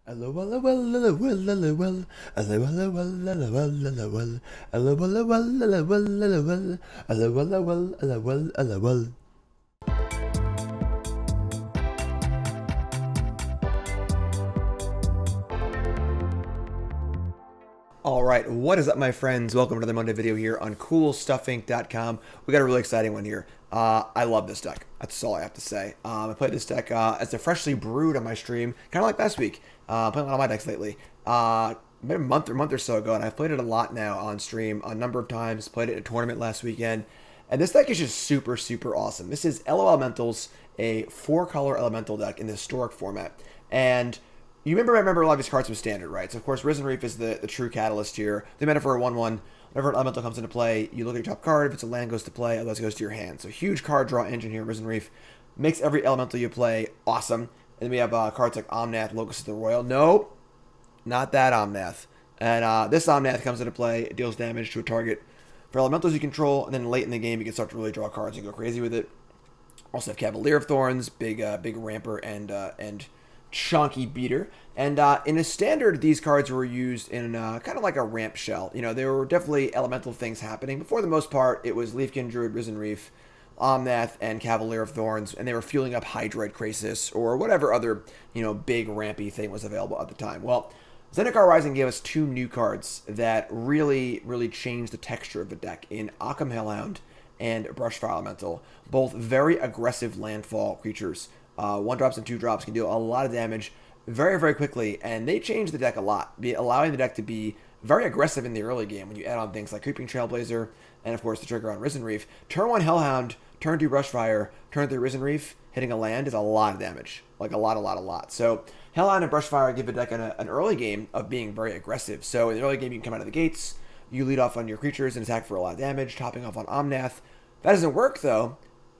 Alright, what is up my friends? Welcome to another Monday video here on CoolStuffInc.com. We got a really exciting one here. I love this deck. That's all I have to say. I played this deck as a freshly brewed on my stream, kind of like last week. Playing a lot of my decks lately. Maybe a month or so ago, and I've played it a lot now on stream a number of times. Played it in a tournament last weekend. And this deck is just super, super awesome. This is LOLmentals, a 4-color elemental deck in the historic format. And you remember a lot of these cards from Standard, right? So, of course, Risen Reef is the true catalyst here. They meant it for a 1-1. Whenever an elemental comes into play, you look at your top card. If it's a land, it goes to play. Otherwise, it goes to your hand. So, huge card draw engine here, Risen Reef. Makes every elemental you play awesome. And then we have cards like Omnath, Locus of the Roil. Nope, not that Omnath. And this Omnath comes into play. It deals damage to a target for elementals you control. And then late in the game, you can start to really draw cards and go crazy with it. Also have Cavalier of Thorns, big ramper, and chunky beater. And in a Standard, these cards were used in kind of like a ramp shell. You know, there were definitely elemental things happening, but for the most part, it was Leafkin Druid, Risen Reef, Omnath, and Cavalier of Thorns, and they were fueling up Hydroid Krasis or whatever other, you know, big rampy thing was available at the time. Well, Zendikar Rising gave us 2 new cards that really changed the texture of the deck in Akoum Hellhound and Brushfire Elemental. Both very aggressive landfall creatures. 1-drops and 2-drops can deal a lot of damage very quickly, and they changed the deck a lot, allowing the deck to be very aggressive in the early game when you add on things like Creeping Trailblazer and, of course, the trigger on Risen Reef. Turn 1 Hellhound, turn 2 Brushfire, turn 3 Risen Reef, hitting a land is a lot of damage. Like a lot. So Hellhound and Brushfire give the deck an early game of being very aggressive. So in the early game, you can come out of the gates, you lead off on your creatures and attack for a lot of damage, topping off on Omnath. That doesn't work, though.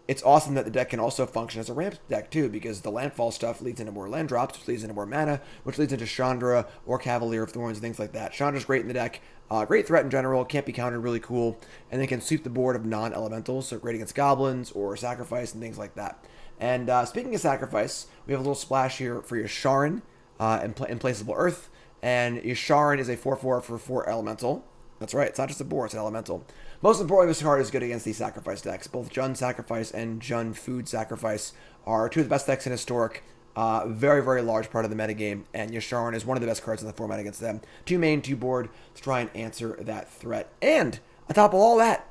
It's awesome that the deck can also function as a ramp deck, too, because the landfall stuff leads into more land drops, which leads into more mana, which leads into Chandra or Cavalier of Thorns, things like that. Chandra's great in the deck. Great threat in general, can't be countered, really cool. And then can sweep the board of non-elementals, so great against goblins or sacrifice and things like that. And speaking of sacrifice, we have a little splash here for Yasharn, Implacable Earth. And Yasharn is a 4/4 for 4 elemental. That's right, it's not just a board, it's an elemental. Most importantly, this card is good against these sacrifice decks. Both Jund Sacrifice and Jund Food Sacrifice are 2 of the best decks in Historic. Very large part of the metagame, and Yasharn is one of the best cards in the format against them. 2 main, 2 board to try and answer that threat. And on top of all that,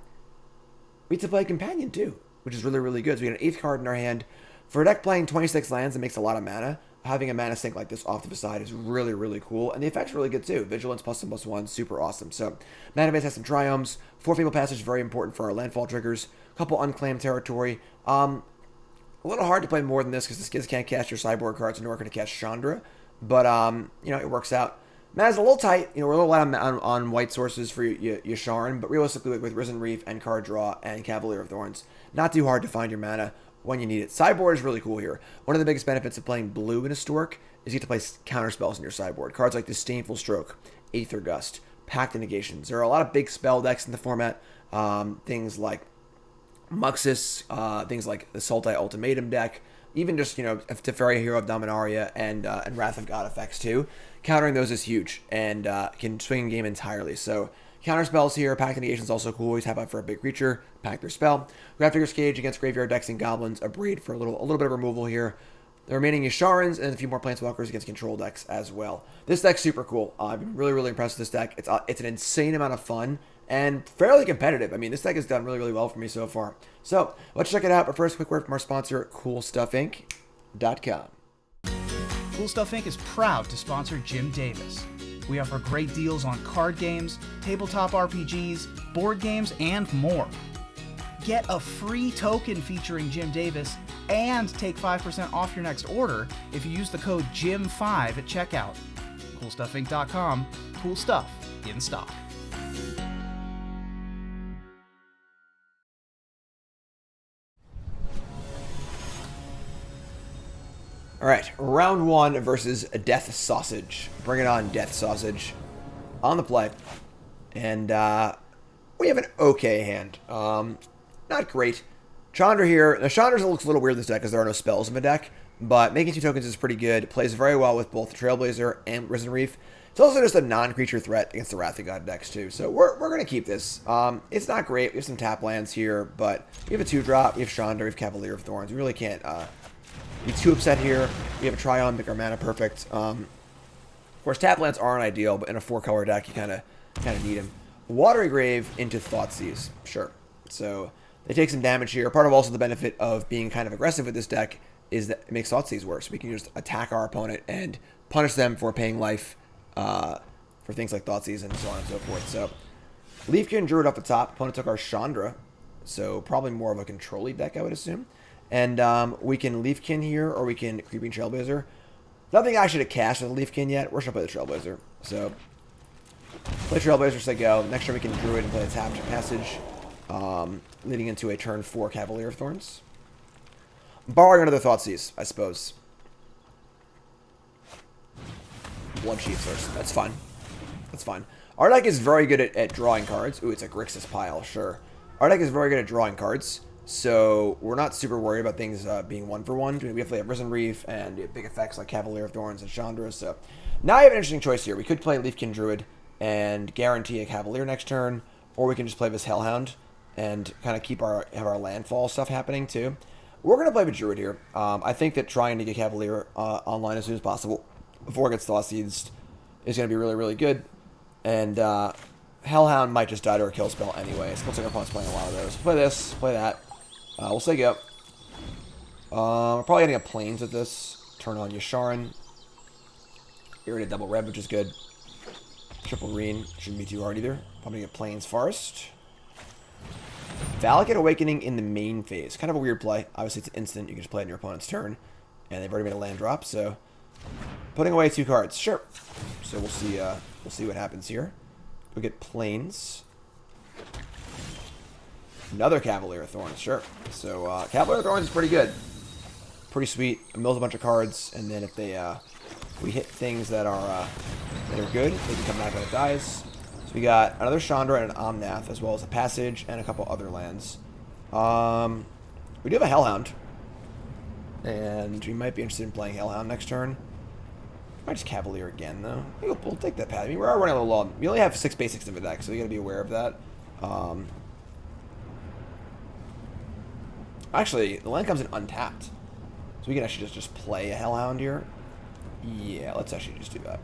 we get to play Companion too, which is really good. So we get an 8th card in our hand. For a deck playing 26 lands that makes a lot of mana, having a mana sink like this off to the side is really cool, and the effect's really good too. Vigilance +1/+1, super awesome. So, mana base has some Triomes, 4 Fabled Passage, very important for our landfall triggers, a couple Unclaimed Territory. A little hard to play more than this because this kids can't cast your sideboard cards, nor can to cast Chandra, but you know, it works out. Mana's a little tight, you know, we're a little light on white sources for Yasharn, but realistically with Risen Reef and card draw and Cavalier of Thorns, not too hard to find your mana when you need it. Sideboard is really cool here. One of the biggest benefits of playing blue in Historic is you get to play counter spells in your sideboard. Cards like Disdainful Stroke, Aether Gust, Pact of Negation. There are a lot of big spell decks in the format. Things like Muxus, things like the Sultai Ultimatum deck, even just, you know, Teferi Hero of Dominaria and Wrath of God effects too. Countering those is huge and can swing a game entirely. So counter spells here. Pact of Negation is also cool. Always tap out for a big creature, pack their spell. Grafdigger's Cage against graveyard decks and goblins. Abrade for a little bit of removal here. The remaining Yasharns and a few more Planeswalkers against control decks as well. This deck's super cool. I've been really impressed with this deck. It's an insane amount of fun and fairly competitive. I mean, this deck has done really well for me so far. So let's check it out. But first, quick word from our sponsor, CoolStuffInc.com. CoolStuffInc is proud to sponsor Jim Davis. We offer great deals on card games, tabletop RPGs, board games, and more. Get a free token featuring Jim Davis and take 5% off your next order if you use the code JIM5 at checkout. CoolStuffInc.com. Cool stuff in stock. All right, round 1 versus Death Sausage. Bring it on, Death Sausage. On the play. And we have an okay hand. Not great. Chandra here. Now, Chandra looks a little weird in this deck because there are no spells in the deck. But making 2 tokens is pretty good. It plays very well with both Trailblazer and Risen Reef. It's also just a non-creature threat against the Wrath of God decks, too. So we're going to keep this. It's not great. We have some tap lands here, but we have a 2-drop. We have Chandra. We have Cavalier of Thorns. We really can't be too upset here. We have a Triome, make our mana perfect. Of course, tap lands aren't ideal, but in a 4-color deck, you kind of need them. Watery Grave into Thoughtseize. Sure. So they take some damage here. Part of also the benefit of being kind of aggressive with this deck is that it makes Thoughtseize worse. We can just attack our opponent and punish them for paying life for things like Thoughtseize and so on and so forth. So Leafkin Druid up the top. Opponent took our Chandra, so probably more of a control-y deck, I would assume. And we can Leafkin here, or we can Creeping Trailblazer. Nothing actually to cast with Leafkin yet. We're just going to play the Trailblazer. So play Trailblazer, say go. Next turn we can Druid and play a Pact of Passage, leading into a turn 4 Cavalier of Thorns. Borrowing another Thoughtseize, I suppose. Blood Sheath first. That's fine. That's fine. Our deck is very good at drawing cards. Ooh, it's a Grixis pile, sure. Our deck is very good at drawing cards, so we're not super worried about things being 1-for-1. We have to have Risen Reef and big effects like Cavalier of Thorns and Chandra. So now I have an interesting choice here. We could play Leafkin Druid and guarantee a Cavalier next turn, or we can just play this Hellhound and kind of have our landfall stuff happening too. We're going to play with Druid here. I think that trying to get Cavalier online as soon as possible before it gets Thoughtseized is going to be really, really good. And Hellhound might just die to a kill spell anyway. So looks like our opponent's playing a lot of those. Play this, play that. We'll say go. We're probably getting a Plains with this. Turn on Yasharn. Irradiate double red, which is good. Triple green. Shouldn't be too hard either. Probably get Plains Forest. Valakut Awakening in the main phase. Kind of a weird play. Obviously, it's instant. You can just play it on your opponent's turn. And they've already made a land drop, so putting away 2 cards. Sure. So we'll see what happens here. We get Plains. Another Cavalier of Thorns. Sure. So Cavalier of Thorns is pretty good. Pretty sweet. It mills a bunch of cards, and then if we hit things that are good, they can come back when it dies. We got another Chandra and an Omnath, as well as a Passage and a couple other lands. We do have a Hellhound. And we might be interested in playing Hellhound next turn. Might just Cavalier again, though. We'll take that path. I mean, we are running a little long. We only have 6 basics in the deck, so you got to be aware of that. Actually, the land comes in untapped. So we can actually just play a Hellhound here. Yeah, let's actually just do that.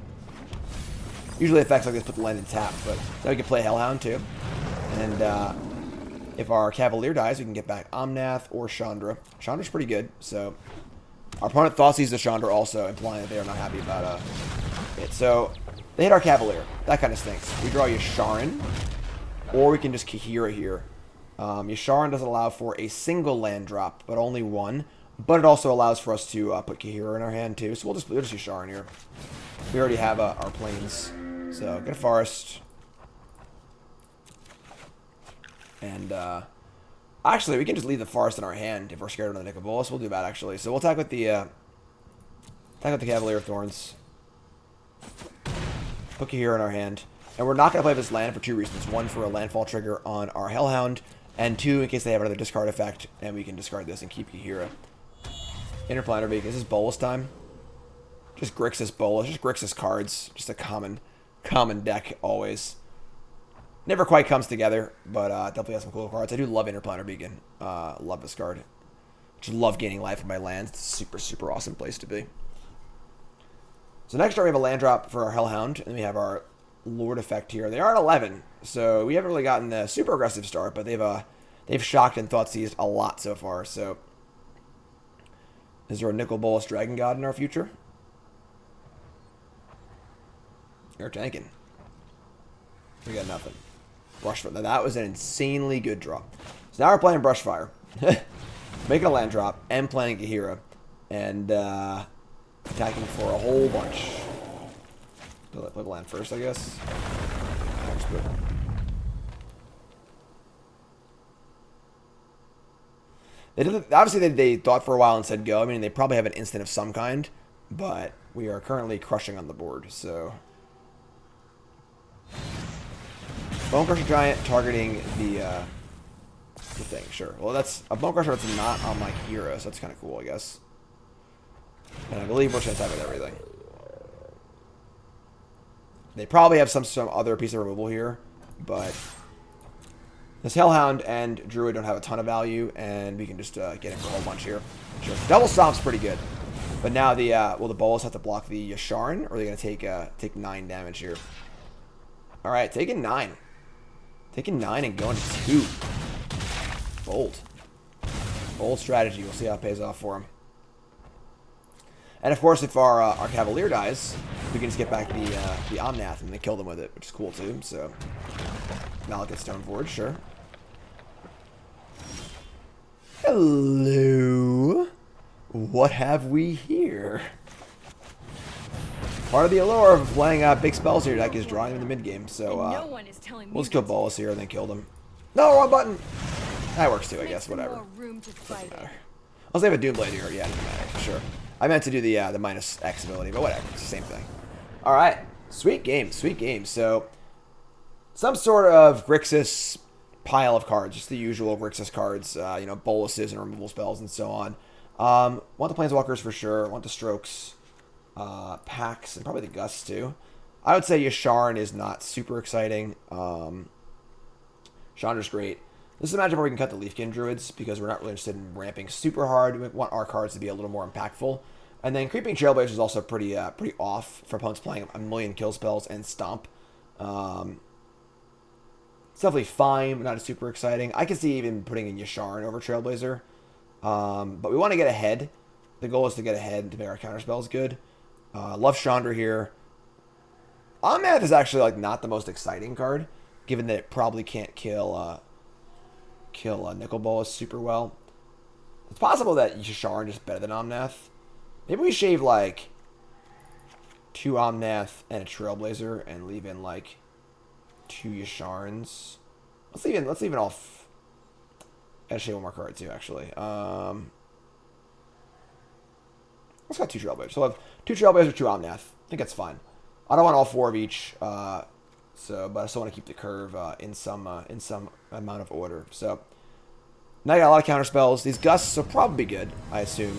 Usually effects like this put the land in tap, but now we can play Hellhound too. And if our Cavalier dies, we can get back Omnath or Chandra. Chandra's pretty good, so our opponent Thoughtseize the Chandra also, implying that they are not happy about it. So they hit our Cavalier. That kind of stinks. We draw Yasharn, or we can just Kaheera here. Yasharn doesn't allow for a single land drop, but only 1. But it also allows for us to put Kaheera in our hand too. So we'll just Yasharn here. We already have our Plains. So, get a Forest. And, actually, we can just leave the Forest in our hand if we're scared of the Nicol Bolas. We'll do that, actually. So, we'll attack with the Cavalier of Thorns. Put Kaheera in our hand. And we're not going to play this land for 2 reasons. 1, for a landfall trigger on our Hellhound. And 2, in case they have another discard effect. And we can discard this and keep Kaheera. Interplanar Beacon. This is Bolas time. Just Grixis Bolas. Just Grixis cards. Just a common deck, always. Never quite comes together, but definitely has some cool cards. I do love Interplanar Beacon. Love this card. Just love gaining life in my lands. It's a super, super awesome place to be. So next turn we have a land drop for our Hellhound, and then we have our Lord effect here. They are at 11, so we haven't really gotten a super aggressive start, but they've shocked and Thoughtseized a lot so far. So is there a Nicol Bolas Dragon God in our future? You're tanking. We got nothing. Brushfire. Now that was an insanely good draw. So now we're playing Brushfire. Making a land drop and playing Kaheera. And attacking for a whole bunch. Play the land first, I guess. Obviously, they thought for a while and said go. I mean, they probably have an instant of some kind. But we are currently crushing on the board, so... Bonecrusher Giant targeting the thing, sure. Well, that's a Bonecrusher that's not on my hero, so that's kind of cool, I guess. And I believe we're going to attack with everything. They probably have some other piece of removal here, but this Hellhound and Druid don't have a ton of value, and we can just get in for a whole bunch here. Sure. Double Stomp's pretty good. But now the will the Bolas have to block the Yasharn, or are they going to take 9 damage here? All right, taking 9. Taking 9 and going to 2. Bold. Bold strategy. We'll see how it pays off for him. And of course, if our Cavalier dies, we can just get back the Omnath and then kill them with it, which is cool too. So, Malekith Stoneforge, sure. Hello. What have we here? Part of the allure of playing big spells in your deck is drawing them in the mid game. So we'll just kill Bolas here and then kill them. No, wrong button. That works too, I guess. Whatever. Doesn't matter. Unless they have a Doomblade here. Yeah, it doesn't matter. Sure. I meant to do the -X ability, but whatever. It's the same thing. All right. Sweet game. Sweet game. So, some sort of Grixis pile of cards. Just the usual Grixis cards. You know, boluses and removal spells and so on. Want the Planeswalkers for sure. Want the Strokes. Packs. And probably the Gusts too. I would say Yasharn is not super exciting. Chandra's great. This is a matchup where we can cut the Leafkin Druids because we're not really interested in ramping super hard. We want our cards to be a little more impactful. And then Creeping Trailblazer is also pretty off for opponents playing a million kill spells and Stomp. It's definitely fine, but not super exciting. I can see even putting in Yasharn over Trailblazer. But we want to get ahead. The goal is to get ahead to make our counterspells good. Love Chandra here. Omnath is actually like not the most exciting card, given that it probably can't kill Nicol Bolas super well. It's possible that Yasharn is better than Omnath. Maybe we shave like 2 Omnath and a Trailblazer and leave in like 2 Yasharns. Let's leave it off. I gotta shave one more card too, actually. Let's got 2 Trailblazers. So we'll have 2 Trailblazers, 2 Omnath. I think that's fine. I don't want all 4 of each. But I still want to keep the curve in some amount of order. So now I got a lot of counter spells. These Gusts will probably be good, I assume.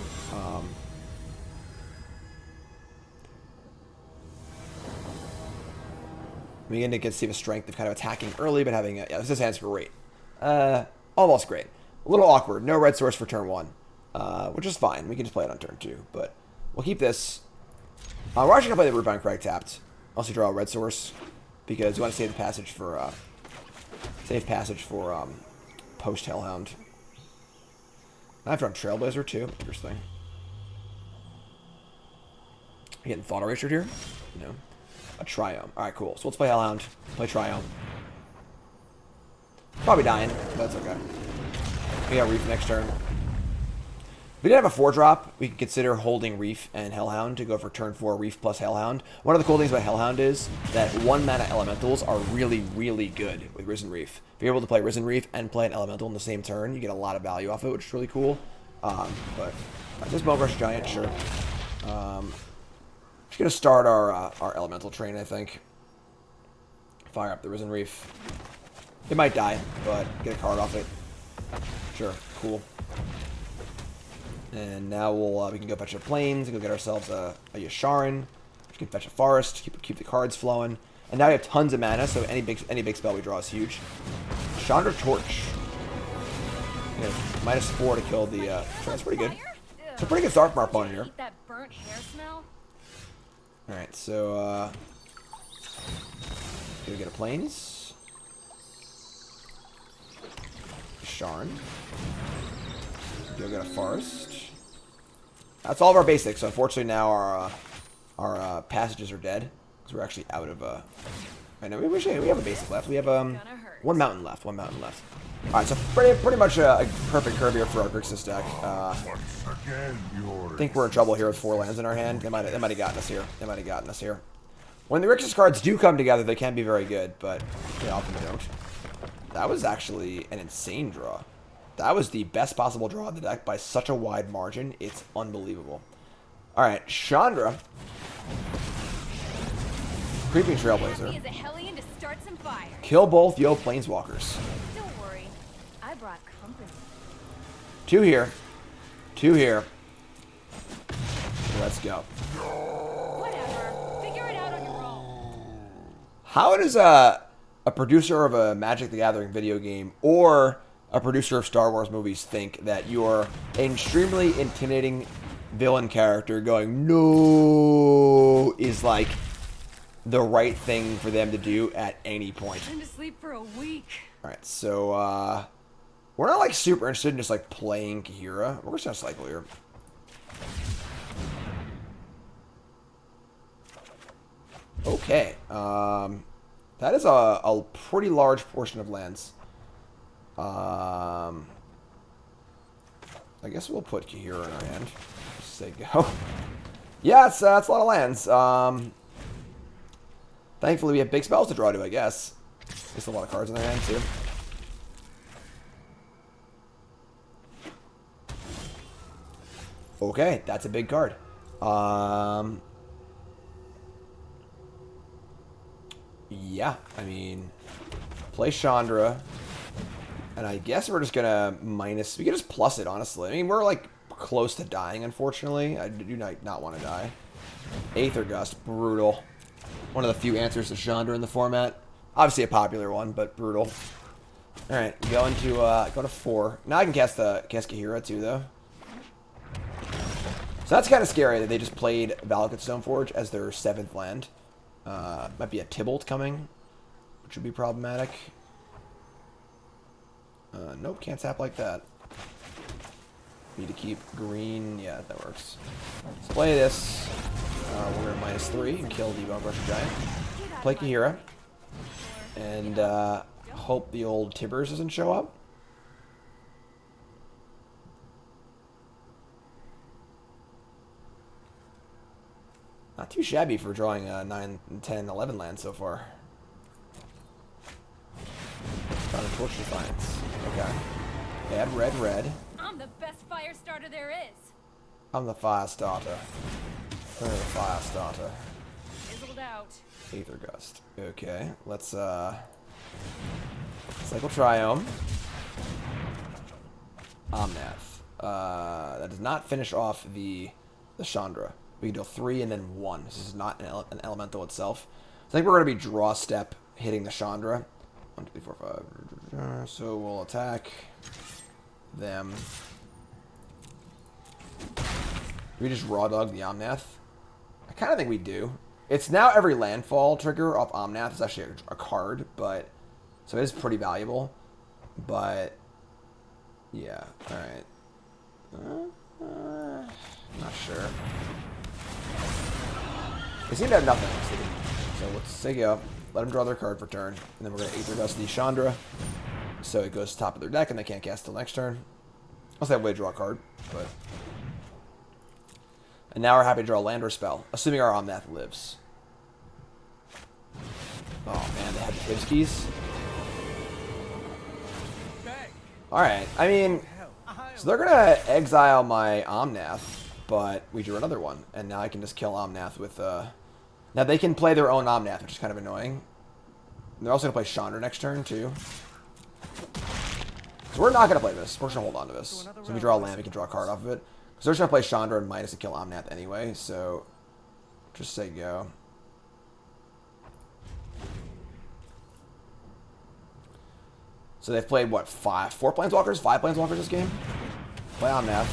We get to get see the strength of kind of attacking early, but having this hand's great. Almost great. A little awkward. No red source for turn 1, which is fine. We can just play it on turn 2, but we'll keep this. We're actually gonna play the Rootbound Crag tapped. Also draw a red source, because we want to save passage for post Hellhound. I have to run Trailblazer too. Interesting. Getting Thought Erasure here? No. A Triome. Alright, cool. So let's play Hellhound. Play Triome. Probably dying, but that's okay. We got Reef next turn. If we didn't have a 4-drop, we could consider holding Reef and Hellhound to go for turn 4 Reef plus Hellhound. One of the cool things about Hellhound is that 1-mana elementals are really, really good with Risen Reef. If you're able to play Risen Reef and play an elemental in the same turn, you get a lot of value off it, which is really cool. But this Bowbrush Giant, sure. Just gonna start our elemental train, I think. Fire up the Risen Reef. It might die, but get a card off it. Sure, cool. And now we can go fetch a Plains and go get ourselves a Yasharn. We can fetch a Forest, keep the cards flowing. And now we have tons of mana, so any big spell we draw is huge. Chandra Torch. Yeah, -4 to kill the. That's pretty good. It's a pretty good start from our opponent here. All right, so go get a Plains. Yasharn. Go get a Forest. That's all of our basics. So unfortunately now our passages are dead because we're actually out of I know we have a basic left. We have 1 mountain left. 1 mountain left. All right, so pretty much a perfect curve here for our Grixis deck. I think we're in trouble here with 4 lands in our hand. They might have gotten us here. They might have gotten us here. When the Grixis cards do come together, they can be very good, but they often don't. That was actually an insane draw. That was the best possible draw of the deck by such a wide margin. It's unbelievable. All right, Chandra. Creeping Trailblazer. Kill both Yo Planeswalkers. Don't worry, I brought company. 2 here. 2 here. Let's go. Whatever. Figure it out on your own. How does a producer of a Magic the Gathering video game or a producer of Star Wars movies think that you're an extremely intimidating villain character going, no, is like the right thing for them to do at any point? Time to sleep for a week. Alright, so, we're not, like, super interested in just, like, playing Kaheera. We're just gonna cycle here. Okay, that is a pretty large portion of lands. I guess we'll put Kaheera in our hand. Just say go. Yeah, it's a lot of lands. Thankfully, we have big spells to draw to, I guess. There's a lot of cards in their hand, too. Okay, that's a big card. Yeah, I mean, play Chandra. And I guess we're just gonna minus... We can just plus it, honestly. I mean, we're, like, close to dying, unfortunately. I do not want to die. Aether Gust, brutal. One of the few answers to Chandra in the format. Obviously a popular one, but brutal. Alright, going to go to 4. Now I can cast Kaheera too, though. So that's kind of scary that they just played Valakut Stoneforge as their 7th land. Might be a Tybalt coming, which would be problematic. Nope, can't tap like that. Need to keep green. Yeah, that works. Let's play this. We're going to -3 and kill the Bone Crusher Giant. Play Kaheera. And hope the old Tibbers doesn't show up. Not too shabby for drawing 9, 10, 11 lands so far. Trying to Torch Defiance. Okay. Add red, red. I'm the best fire starter there is. I'm the fire starter. I'm the fire starter. Fizzled out. Aether Gust. Okay, let's cycle Triome. Omnath. That does not finish off the Chandra. We can deal 3 and then 1. This is not an elemental itself. I think we're going to be draw step hitting the Chandra. 1, 2, 3, 4, 5. So we'll attack them. Do we just raw dog the Omnath? I kind of think we do. It's now every landfall trigger off Omnath is actually a card, but so it is pretty valuable. But yeah, all right. Not sure. They seem to have nothing. So let's say go. Let them draw their card for turn, and then we're gonna Aether Gust the Chandra, so it goes to top of their deck, and they can't cast till next turn. Unless they have a way to draw a card, but. And now we're happy to draw a land or spell, assuming our Omnath lives. Oh man, they had the Tibbs keys. Alright, I mean, so they're gonna exile my Omnath, but we drew another one, and now I can just kill Omnath with, Now they can play their own Omnath, which is kind of annoying. And they're also gonna play Chandra next turn, too. So we're not gonna play this, we're just gonna hold on to this. So if we draw a land, we can draw a card off of it. So they're just going to play Chandra and minus to kill Omnath anyway, so just say go. So they've played, what, 4 Planeswalkers? 5 Planeswalkers this game? Play Omnath.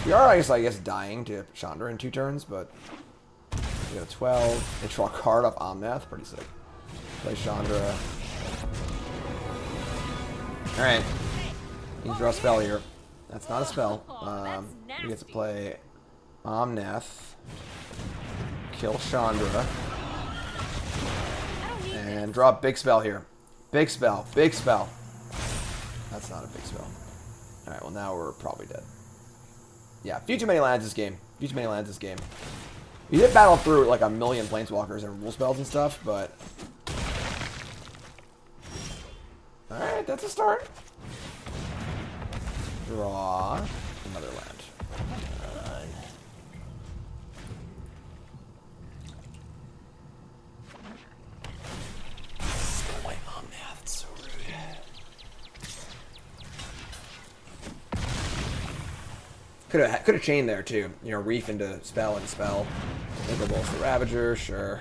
We are, I guess, dying to Chandra in 2 turns, but we got a 12. They draw a card off Omnath. Pretty sick. Play Chandra. Alright. You can draw a spell here. That's not a spell. We get to play Omnath, kill Chandra, and draw a big spell here. Big spell. Big spell. That's not a big spell. Alright, well now we're probably dead. Yeah, few too many lands this game. Few too many lands this game. We did battle through like a million Planeswalkers and rule spells and stuff, but... Alright, that's a start. Draw another land. Play Omnath, it's so rude. Could have chained there too. You know, Reef into spell and spell. Implacable the Ravager, sure.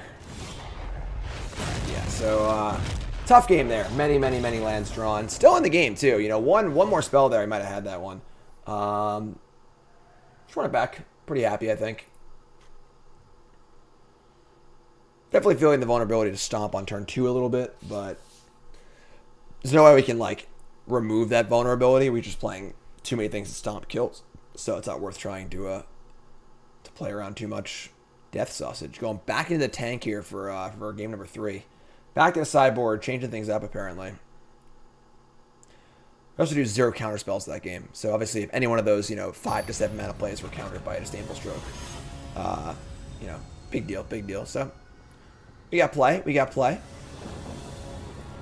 Yeah, so tough game there. Many lands drawn. Still in the game too. You know, one more spell there, he might have had that one. Just run it back. Pretty happy, I think. Definitely feeling the vulnerability to stomp on turn 2 a little bit, but there's no way we can like remove that vulnerability. We're just playing too many things that stomp kills, so it's not worth trying to play around too much. Death Sausage going back into the tank here for game number 3. Back to the sideboard, changing things up apparently. We also do 0 counter spells to that game, so obviously if any one of those 5 to 7 mana plays were countered by a Disdainful Stroke, big deal. So we got play.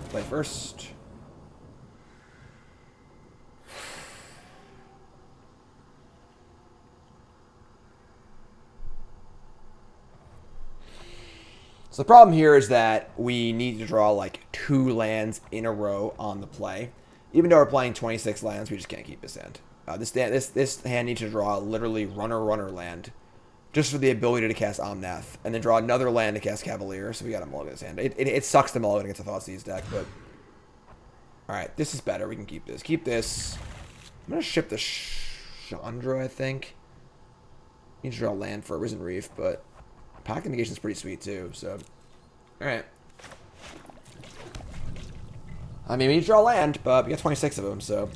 Play first. So the problem here is that we need to draw like 2 lands in a row on the play. Even though we're playing 26 lands, we just can't keep this hand. This hand needs to draw literally runner land, just for the ability to cast Omnath, and then draw another land to cast Cavalier. So we got to mulligan this hand. It sucks to mulligan against a Thoughtseize deck, but all right, this is better. We can keep this. Keep this. I'm gonna ship the Chandra. I think. Need to draw land for a Risen Reef, but Pact of Negation is pretty sweet too. So, all right. I mean, we need to draw land, but we got 26 of them, so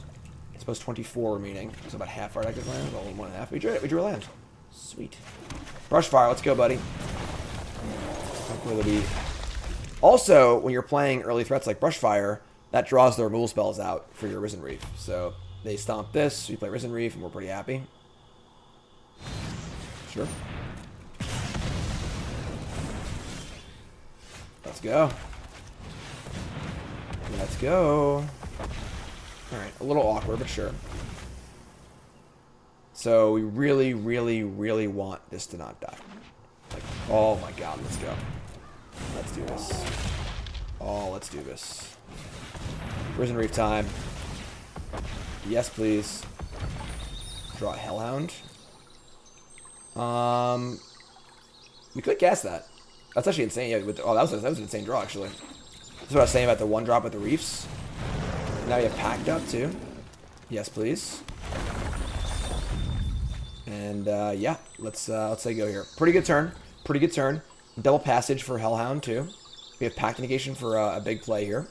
I suppose 24 remaining. So about half our deck is land, well, 1.5. We drew it. We drew a land. Sweet. Brushfire, let's go, buddy. Also, when you're playing early threats like Brushfire, that draws the removal spells out for your Risen Reef. So they stomp this, we play Risen Reef, and we're pretty happy. Sure. Let's go. Let's go. Alright, a little awkward, but sure. So we really want this to not die. Like, oh my god, let's go. Let's do this. Oh, let's do this. Risen Reef time. Yes, please. Draw a Hellhound. We could cast that. That's actually insane. Yeah, that was an insane draw, actually. That's what I was saying about the 1-drop with the Reefs. Now you have Pact up, too. Yes, please. And, yeah. Let's say go here. Pretty good turn. Double Passage for Hellhound, too. We have Pact of Negation for a big play here.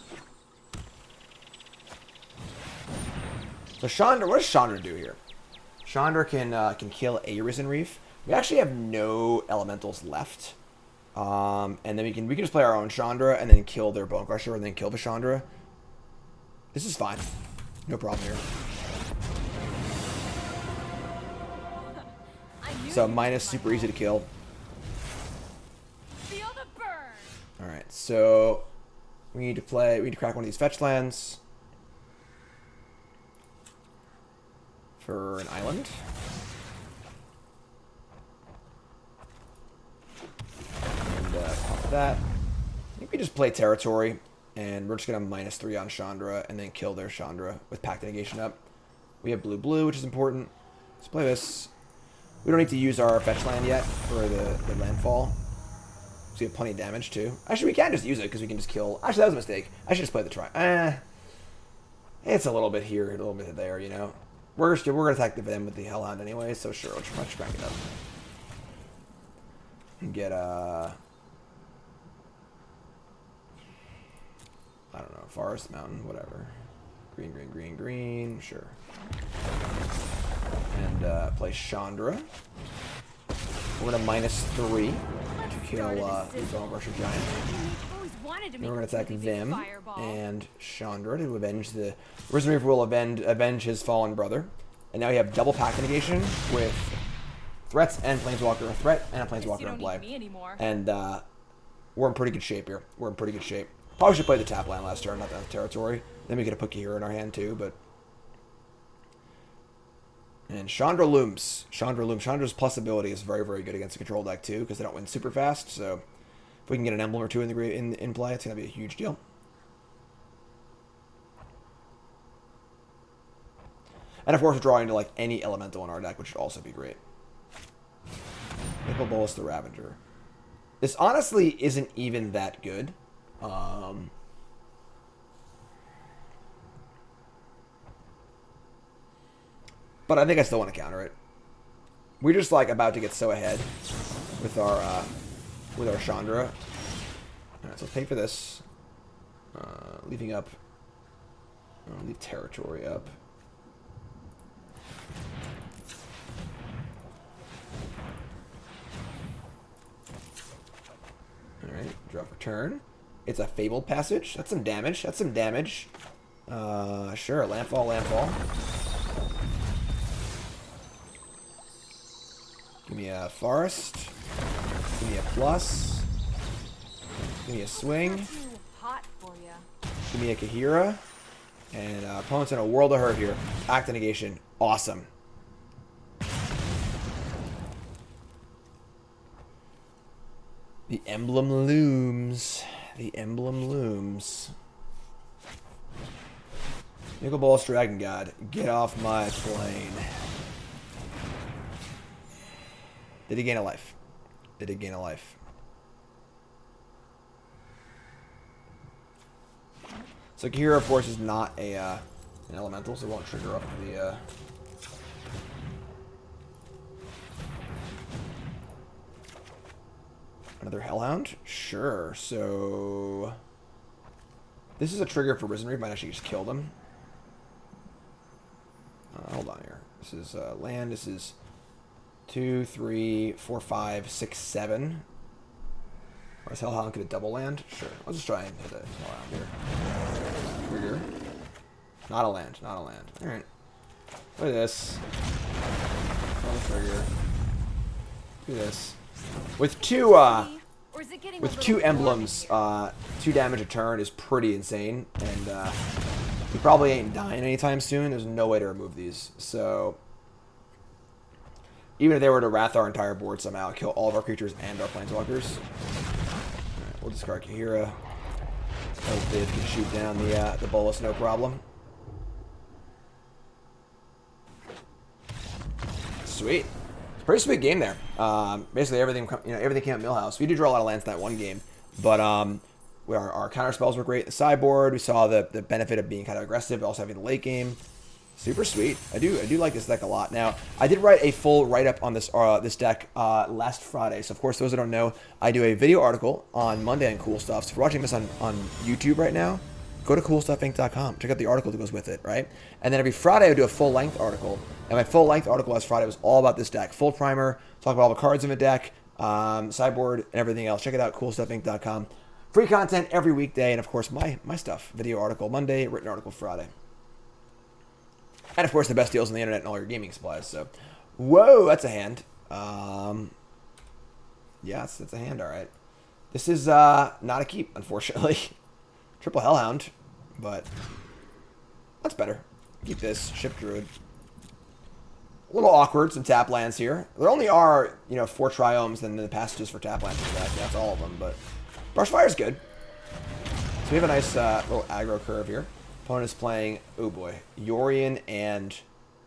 So Chandra, what does Chandra do here? Chandra can kill a Risen Reef. We actually have no elementals left. And then we can just play our own Chandra and then kill their Bone Crusher and then kill the Chandra. This is fine. No problem here. So minus super easy to kill. Feel the burn. Alright, so we need to crack one of these fetch lands for an island. And pop that. I think we just play Territory, and we're just going to -3 on Chandra and then kill their Chandra with Pact of Negation up. We have blue, which is important. Let's play this. We don't need to use our fetch land yet for the landfall. So we have plenty of damage too. Actually, we can just use it because we can just kill. Actually, that was a mistake. I should just play the try. It's a little bit here, a little bit there, you know. We're gonna attack them with the Hellhound anyway, so sure, let's crank it up. And get I don't know, forest, mountain, whatever. Green, sure. And play Chandra. We're gonna -3 to kill the Bone Crusher Giant. Then we're gonna attack them and Chandra to avenge the Risen Reef will avenge his fallen brother. And now we have double Pact of Negation with threats and Planeswalker, a threat and a Planeswalker in play. And we're in pretty good shape here. Probably should play the tap land last turn, not the Territory. Then we could have put Kaheera in our hand too, but. And Chandra looms. Chandra's plus ability is very good against a control deck too, because they don't win super fast. So if we can get an emblem or two in play, it's gonna be a huge deal. And of course, we're drawing to like any elemental in our deck, which would also be great. Nickel Bolus the Ravager. This honestly isn't even that good. But I think I still want to counter it. We're just like about to get so ahead with our Chandra. Alright, so let's pay for this. Leaving up. Leave territory up. Alright, draw for turn. It's a Fabled Passage. That's some damage. That's some damage. Sure, landfall, landfall. Give me a forest. Give me a plus. Give me a swing. Too hot for ya. Give me a Kaheera. And opponent's in a world of hurt here. Pact of Negation. Awesome. The emblem looms. The emblem looms. Nickel Bolus Dragon God. Get off my plane. Did he gain a life? Did he gain a life? So Kaheera, of course, is not a an elemental, so it won't trigger up the another Hellhound? Sure. So this is a trigger for Risen Reef. Might actually just kill them. Hold on here. This is land. This is 2, 3, 4, 5, 6, 7. Or is Hellhound get a double land? Sure. I'll just try and hit a Hellhound here. Trigger. Not a land. Not a land. Alright. Look at this. Another trigger. Do this. With two emblems, 2 damage a turn is pretty insane. And we probably ain't dying anytime soon. There's no way to remove these. So even if they were to wrath our entire board somehow, kill all of our creatures and our planeswalkers. Alright, we'll discard Kaheera. Hope Viv can shoot down the Bolus, no problem. Sweet. Pretty sweet game there. Basically everything, everything came at Millhouse. We did draw a lot of lands in that one game, but our counter spells were great. The sideboard, we saw the benefit of being kind of aggressive, also having the late game. Super sweet. I do like this deck a lot. Now, I did write a full write-up on this this deck last Friday. So, of course, those that don't know, I do a video article on Monday on Cool Stuff. So, if you're watching this on YouTube right now, go to CoolStuffInc.com. Check out the article that goes with it, right? And then every Friday, I do a full-length article. And my full-length article last Friday was all about this deck. Full primer, talk about all the cards in the deck, sideboard, and everything else. Check it out, CoolStuffInc.com. Free content every weekday. And, of course, my stuff. Video article Monday, written article Friday. And, of course, the best deals on the internet and all your gaming supplies. So, whoa, that's a hand. Yes, that's a hand, all right. This is not a keep, unfortunately. Triple Hellhound, but that's better. Keep this. Ship Druid. A little awkward, some tap lands here. There only are, 4 Triomes and the passages for tap lands in the deck. That's all of them, but Brushfire's good. So we have a nice little aggro curve here. Opponent is playing, oh boy, Yorion and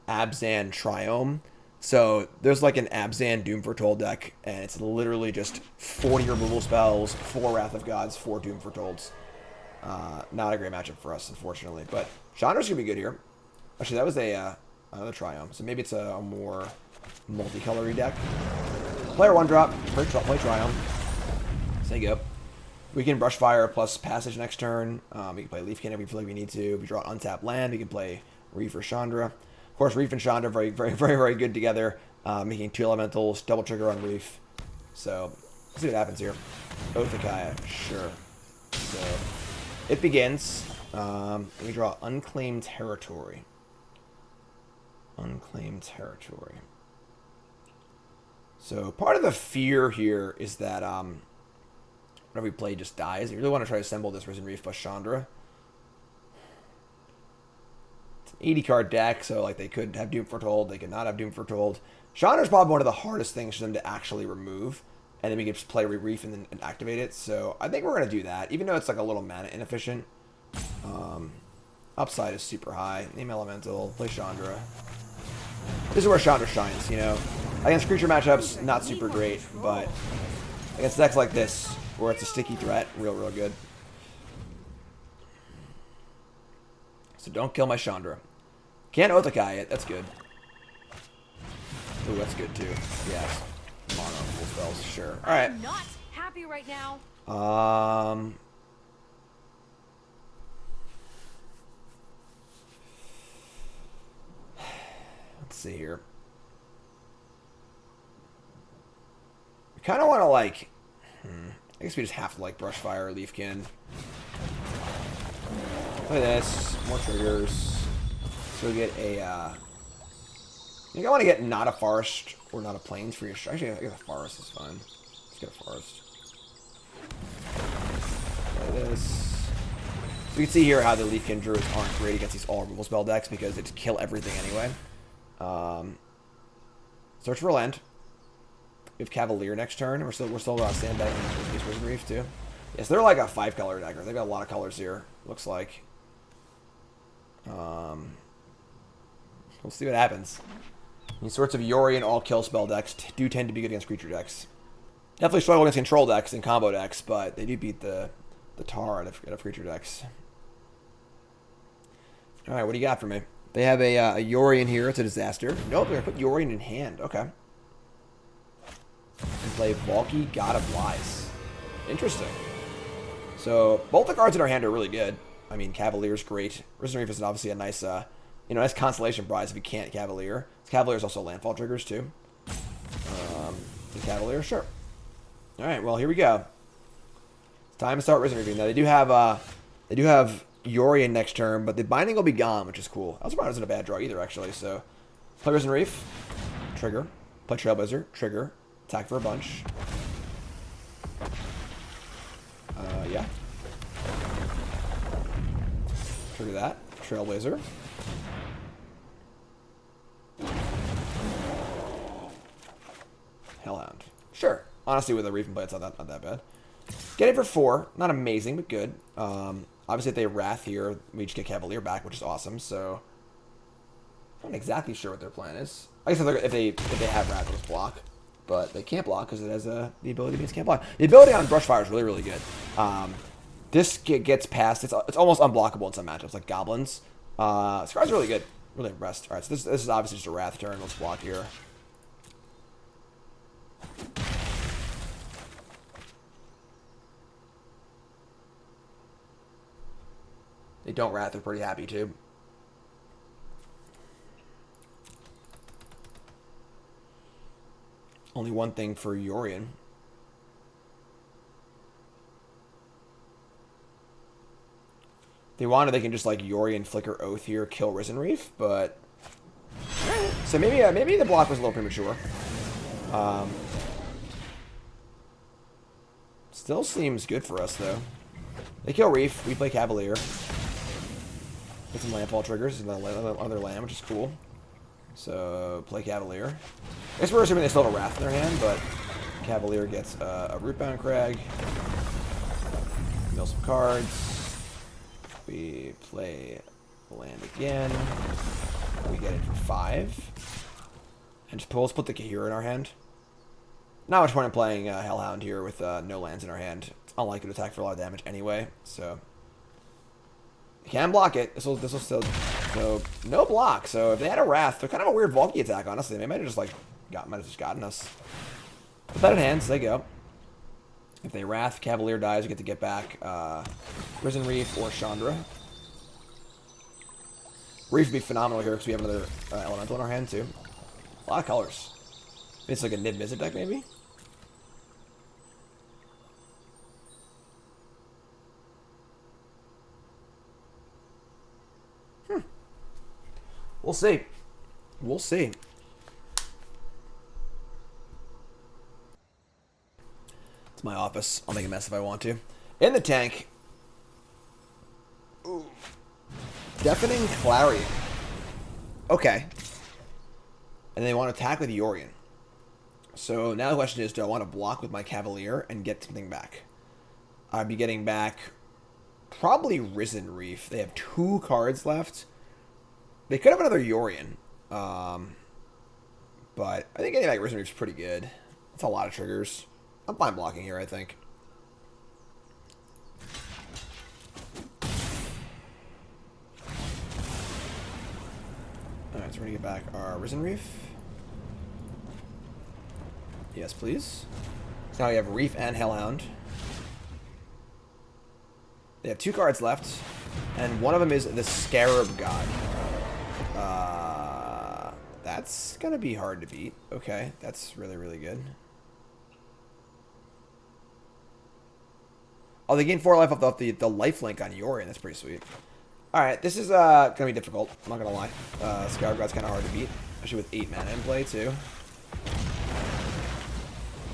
Abzan Triome. So there's like an Abzan Doom Foretold deck, and it's literally just 40 removal spells, 4 Wrath of Gods, 4 Doom Foretolds. Not a great matchup for us, unfortunately. But Chandra's going to be good here. Actually, that was another Triome, so maybe it's a more multicolory deck. Player 1 drop, play Triome. Say go. We can Brushfire plus Passage next turn. We can play Leafkin if we feel like we need to. If we draw untapped land, we can play Reef or Chandra. Of course, Reef and Chandra very, very, very, very good together. Making 2 elementals, double trigger on Reef. So, let's see what happens here. Oath of Kaya, sure. So, it begins. We draw Unclaimed Territory. Unclaimed Territory. So, part of the fear here is that whenever we play just dies. You really want to try to assemble this Risen Reef plus Chandra. It's an 80 card deck, so like they could have Doom Foretold, they could not have Doom Foretold. Chandra's probably one of the hardest things for them to actually remove, and then we can just play Reef and then activate it. So I think we're going to do that, even though it's like a little mana inefficient. Upside is super high. Name Elemental. Play Chandra. This is where Chandra shines, you know. Against creature matchups, not super great, but against decks like this, where it's a sticky threat, real good. So don't kill my Chandra. Can't Otakai it, that's good. Ooh, that's good too. Yes. Mono full spells, sure. Alright. I'm not happy right now. Let's see here. We kind of want to like... I guess we just have to like Brushfire, Leafkin. Play this. More triggers. So we get a... I think I want to get not a Forest or not a Plains for your... Actually, I guess a Forest is fine. Let's get a Forest. Play this. So you can see here how the Leafkin Druids aren't great against these all removal spell decks because they just kill everything anyway. Search for land. We have Cavalier next turn. We're still sandbagging this Risen Reef too. Yes, they're like a 5-color deck. They've got a lot of colors here. Looks like. We'll see what happens. These sorts of Yorion all kill spell decks do tend to be good against creature decks. Definitely struggle against control decks and combo decks, but they do beat the tar out of creature decks. All right, what do you got for me? They have a Yorion here. It's a disaster. Nope, they're going to put Yorion in hand. Okay. And play Valky, God of Lies. Interesting. So, both the cards in our hand are really good. I mean, Cavalier's great. Risen Reef is obviously a nice, nice consolation prize if you can't Cavalier. Cavalier's also landfall triggers, too. The Cavalier, sure. Alright, well, here we go. It's time to start Risen Reefing. Now, they do have Yorion next turn, but the binding will be gone, which is cool. I was surprised it wasn't a bad draw either, actually. So, play Risen Reef, trigger. Play Trailblazer, trigger. Attack for a bunch. Yeah. Trigger that. Trailblazer. Hellhound. Sure. Honestly, with a Reef and play, it's not that bad. Get it for 4. Not amazing, but good. Obviously, if they Wrath here, we just get Cavalier back, which is awesome. So, I'm not exactly sure what their plan is. I guess if they have Wrath, they'll just block. But they can't block because it has the ability means can't block. The ability on Brushfire is really good. This gets past. It's almost unblockable in some matchups, like Goblins. This card's really good. Really impressed. All right, so this is obviously just a Wrath turn. Let's block here. They don't Wrath. They're pretty happy too. Only one thing for Yorion. If they wanted, they can just like Yorion Flicker Oath here, kill Risen Reef, but so maybe the block was a little premature. Still seems good for us though. They kill Reef, we play Cavalier. Get some landfall triggers, another land, which is cool. So play Cavalier. I guess we're assuming they still have a Wrath in their hand, but Cavalier gets a Rootbound Crag. Mill some cards. We play land again. We get it for 5. And just let's put the Kaheera in our hand. Not much point in playing Hellhound here with no lands in our hand. It's unlikely to attack for a lot of damage anyway, so you can block it. This will still so no block. So if they had a Wrath, they're kind of a weird Valky attack. Honestly, they might have just gotten us. Put that in hand, so they go. If they Wrath, Cavalier dies, we get to get back Risen Reef or Chandra. Reef would be phenomenal here because we have another Elemental in our hand too. A lot of colors. It's like a Nib Mizzet deck maybe. We'll see. We'll see. It's my office. I'll make a mess if I want to. In the tank. Ooh. Deafening Clarion. Okay. And they want to attack with Yorion. So now the question is, do I want to block with my Cavalier and get something back? I'd be getting back Probably Risen Reef. They have 2 cards left. They could have another Yorion. But I think anything like Risen Reef's pretty good. That's a lot of triggers. I'm fine blocking here, I think. Alright, so we're going to get back our Risen Reef. Yes, please. So now we have Reef and Hellhound. They have 2 cards left, and one of them is the Scarab God. That's going to be hard to beat. Okay, that's really, really good. Oh, they gain 4 life off the lifelink on Yorion. That's pretty sweet. Alright, this is going to be difficult. I'm not going to lie. Scarab God's kind of hard to beat, especially with 8 mana in play, too.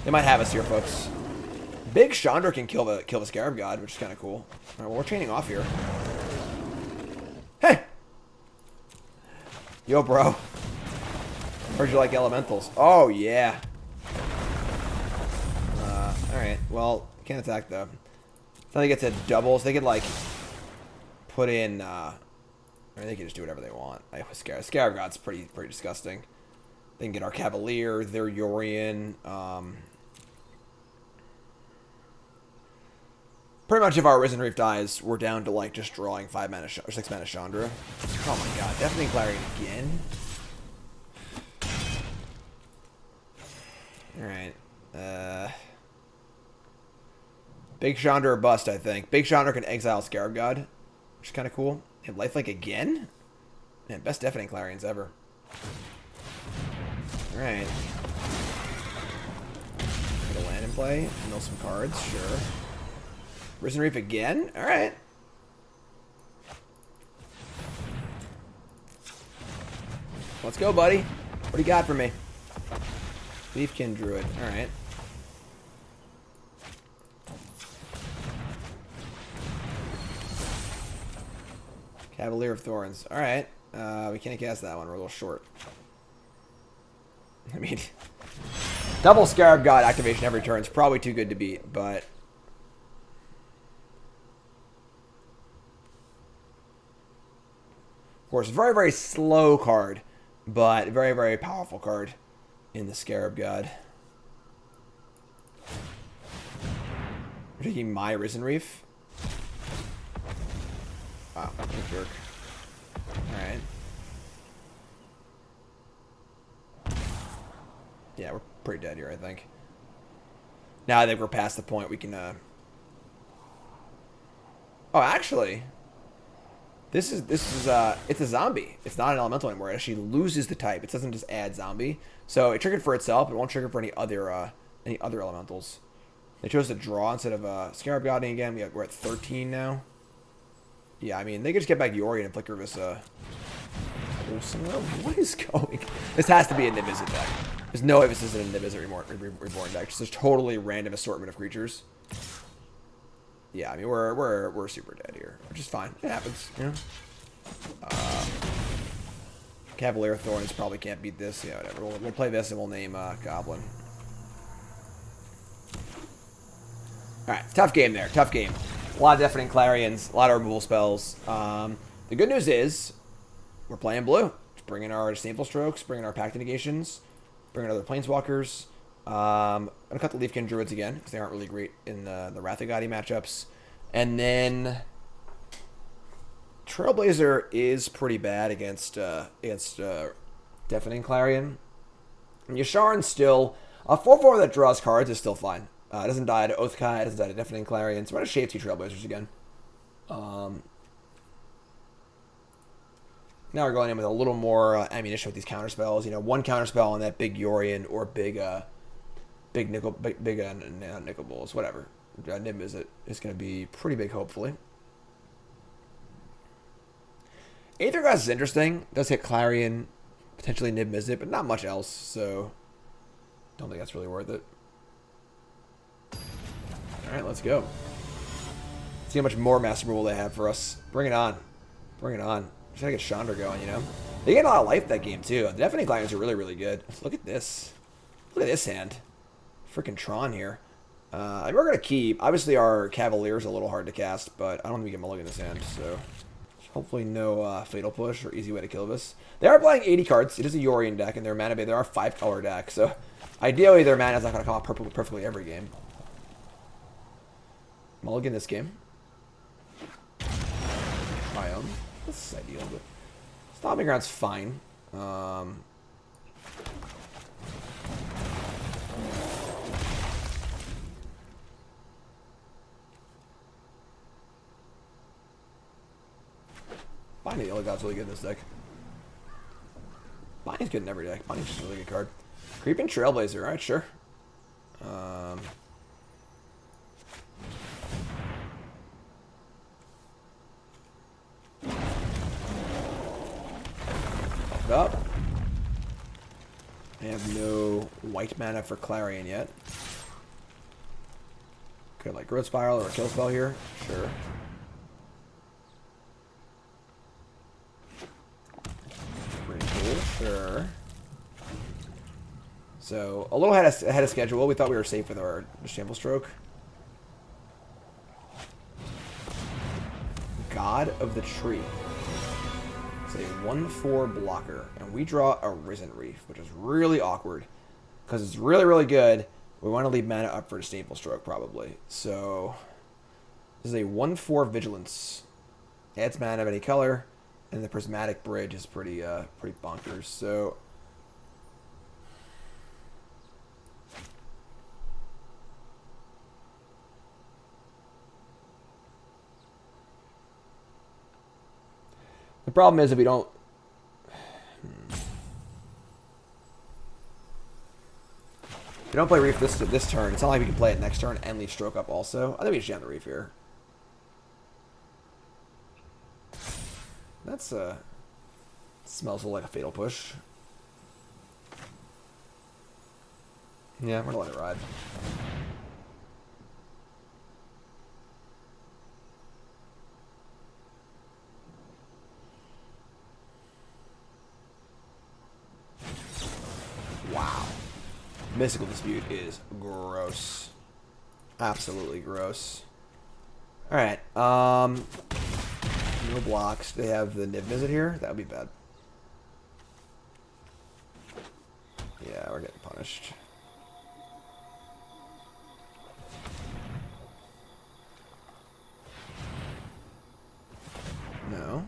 They might have us here, folks. Big Chandra can kill the Scarab God, which is kind of cool. Alright, well, we're chaining off here. Hey! Yo, bro. Heard you like elementals. Oh, yeah. Alright, well, can't attack, though. So they get to doubles. They could, like, put in, I mean, they can just do whatever they want. Scarab God's pretty disgusting. They can get our Cavalier, their Yorion. Pretty much if our Risen Reef dies, we're down to, like, just drawing 5 mana or 6 mana Chandra. Oh my god, definitely Clarion again. Alright. Big Chandra or bust, I think. Big Chandra can exile Scarab God, which is kind of cool. And lifelink again? Man, best deafening Clarions ever. Alright. Get a land in play. Mill some cards, sure. Risen Reef again? Alright. Let's go, buddy. What do you got for me? Leafkin Druid. Alright. Cavalier of Thorns. Alright. We can't cast that one. We're a little short. I mean, double Scarab God activation every turn is probably too good to beat, but... Of course, very, very slow card, but very, very powerful card in the Scarab God. We're taking my Risen Reef. Wow, what a jerk. Alright. Yeah, we're pretty dead here, I think. Now I think we're past the point we can, Oh, actually... This is it's a zombie. It's not an elemental anymore. It actually loses the type. It doesn't just add zombie. So it triggered for itself. It won't trigger for any other elementals. They chose to draw instead of Scarab Godding again. We're at 13 now. Yeah, I mean they could just get back Yorion and flicker this. What is going? This has to be a Nibizzet deck. There's no way this isn't a Nibizzet Reborn deck. Just a totally random assortment of creatures. Yeah, I mean we're super dead here, which is fine. It happens, you know. Cavalier of Thorns probably can't beat this. Yeah, whatever. We'll play this and we'll name Goblin. All right, tough game there. Tough game. A lot of deafening Clarions, a lot of removal spells. The good news is we're playing blue. Just bringing our Disdainful Strokes, bringing our Pact of Negations, bringing other Planeswalkers. I'm going to cut the Leafkin Druids again, because they aren't really great in the Rathagati matchups. And then Trailblazer is pretty bad against Deafening Clarion. And Yasharn still, a 4/4 that draws cards is still fine. It doesn't die to Oathkai, it doesn't die to Deafening Clarion. So we're going to shave 2 Trailblazers again. Now we're going in with a little more ammunition with these counterspells. You know, 1 counterspell on that big Yorion or big nickel bulls, whatever. Nibizzet is going to be pretty big, hopefully. Aether Gust is interesting. It does hit Clarion, potentially Nibizzet, but not much else, so don't think that's really worth it. Alright, let's go. See how much more master removal they have for us. Bring it on. Bring it on. Just gotta get Chandra going, you know? They get a lot of life that game, too. The Deafening Clarions are really, really good. Look at this. Look at this hand. Freaking Tron here. And we're going to keep. Obviously, our Cavalier is a little hard to cast, but I don't think we get Mulligan in this hand, so hopefully no Fatal Push or easy way to kill this. They are playing 80 cards. It is a Yorion deck, and their mana base, they are a 5-color deck, so ideally their mana is not going to come out perfectly every game. Mulligan this game. My own. This is ideal, but Stomping Ground's fine. Binding the Yellow God's really good in this deck. Binding's good in every deck. Binding's just a really good card. Creeping Trailblazer, alright, sure. Up. I have no white mana for Clarion yet. Could like Growth Spiral or a Kill Spell here. Sure. Pretty cool. Sure. So a little ahead of schedule. We thought we were safe with our Disdainful Stroke. God of the Tree. It's a 1/4 blocker, and we draw a Risen Reef, which is really awkward because it's really, really good. We want to leave mana up for Disdainful Stroke, probably. So this is a 1/4 Vigilance. Adds mana of any color, and the Prismatic Bridge is pretty bonkers. So the problem is if we don't... If we don't play Reef this turn, it's not like we can play it next turn and leave Stroke up also. I think we should jam the Reef here. That's smells like a Fatal Push. Yeah, we're gonna let it ride. Wow. Mystical Dispute is gross. Absolutely gross. Alright, no blocks. They have the Niv Mizzet here. That would be bad. Yeah, we're getting punished. No.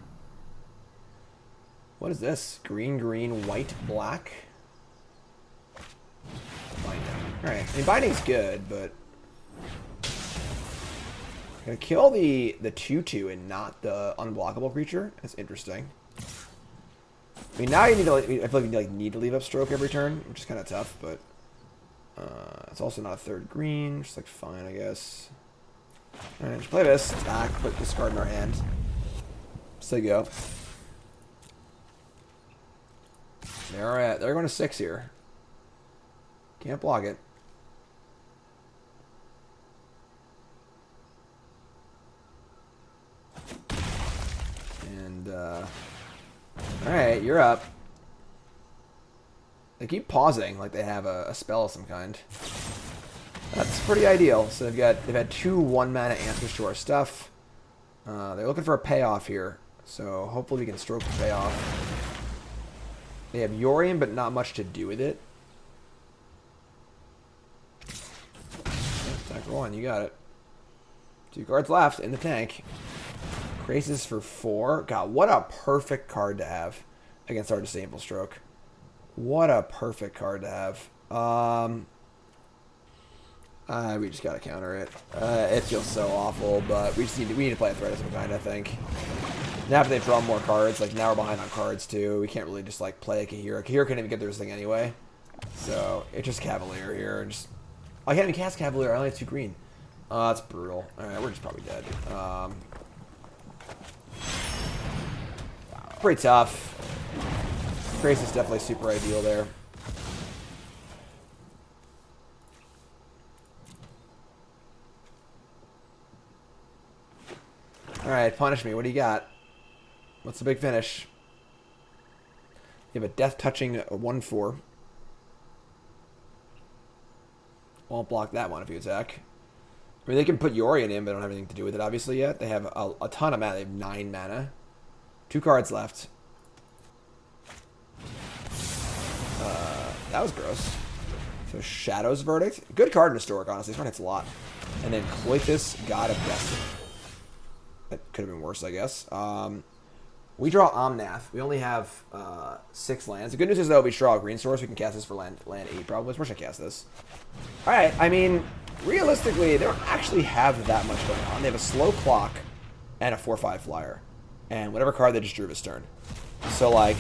What is this? Green, green, white, black? Binding. Alright, I mean, binding's good, but I'm gonna kill the 2/2 and not the unblockable creature. That's interesting. I mean, now you need to, like, I feel like you need to leave up Stroke every turn, which is kind of tough, but it's also not a third green, which is like fine, I guess. Alright, let's play this. Attack, put this card in our hand. So you go. They're going to 6 here. Can't block it. And, alright, you're up. They keep pausing like they have a spell of some kind. That's pretty ideal. So they've had 2 1-mana answers to our stuff. They're looking for a payoff here. So hopefully we can Stroke the payoff. They have Yorion, but not much to do with it. Attack roll on, you got it. 2 cards left in the tank. Krasis for 4. God, what a perfect card to have against our Disdainful Stroke. What a perfect card to have. We just gotta counter it. It feels so awful, but we need to play a threat of some kind, I think. Now after they've drawn more cards, like now we're behind on cards too. We can't really just like play a Kaheera. Kaheera couldn't even get through this thing anyway. So it's just Cavalier here. And just I can't even cast Cavalier. I only have 2 green. That's brutal. Alright, we're just probably dead. Pretty tough. Grace is definitely super ideal there. Alright, punish me. What do you got? What's the big finish? You have a Death Touching 1/4. Won't block that one if you attack. I mean, they can put Yorion in, but don't have anything to do with it, obviously, yet. They have a ton of mana. They have 9 mana. 2 cards left. That was gross. So, Shadow's Verdict. Good card in Historic, honestly. This one hits a lot. And then Cloithus, God of Destiny. That could have been worse, I guess. We draw Omnath. We only have 6 lands. The good news is, though, if we draw a green source, we can cast this for land 8, probably. Where should I cast this? Alright, I mean, realistically, they don't actually have that much going on. They have a slow clock and a 4/5 flyer. And whatever card they just drew this turn. So, like...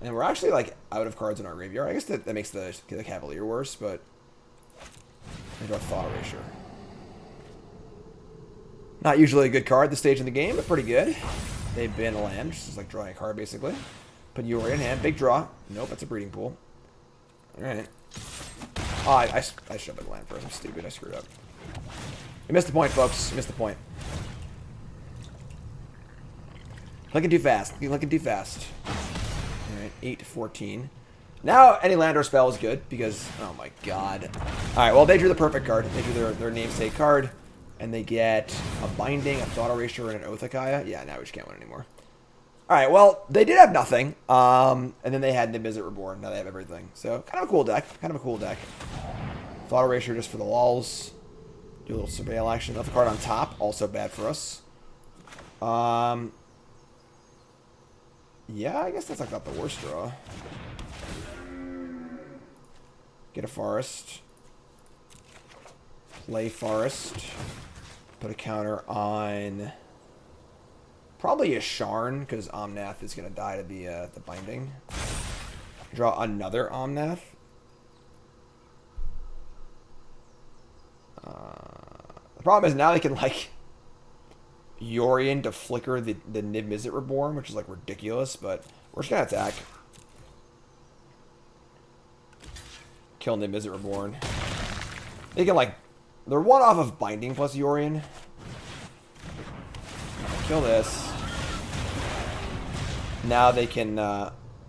And we're actually, like, out of cards in our graveyard. I guess that makes the Cavalier worse, but... They draw Thought Erasure. Not usually a good card at this stage in the game, but pretty good. They ban a land, which is like drawing a card, basically. Put Yorion in hand. Big draw. Nope, that's a breeding pool. Alright. Oh, I should have been land first. I'm stupid. I screwed up. You missed the point, folks. You missed the point. Clicking too fast. You're clicking too fast. Alright, 8 to 14. Now, any land or spell is good, because... Oh, my God. Alright, well, they drew the perfect card. They drew their namesake card. And they get a Binding, a Thought Erasure, and an Oathakaya. Yeah, now we just can't win anymore. Alright, well, they did have nothing. And then they had Niv-Mizzet Reborn. Now they have everything. So, kind of a cool deck. Kind of a cool deck. Thought Erasure just for the lulz. Do a little Surveil action. Another card on top. Also bad for us. Yeah, I guess that's like not the worst draw. Get a Forest. Play Forest. Put a counter on probably Yasharn, because Omnath is going to die to the Binding. Draw another Omnath. The problem is now they can, like, Yorion to flicker the Niv-Mizzet Reborn, which is, like, ridiculous, but we're just going to attack. Kill Niv-Mizzet Reborn. They can, like, they're one off of Binding plus Yorion. Kill this. Now they can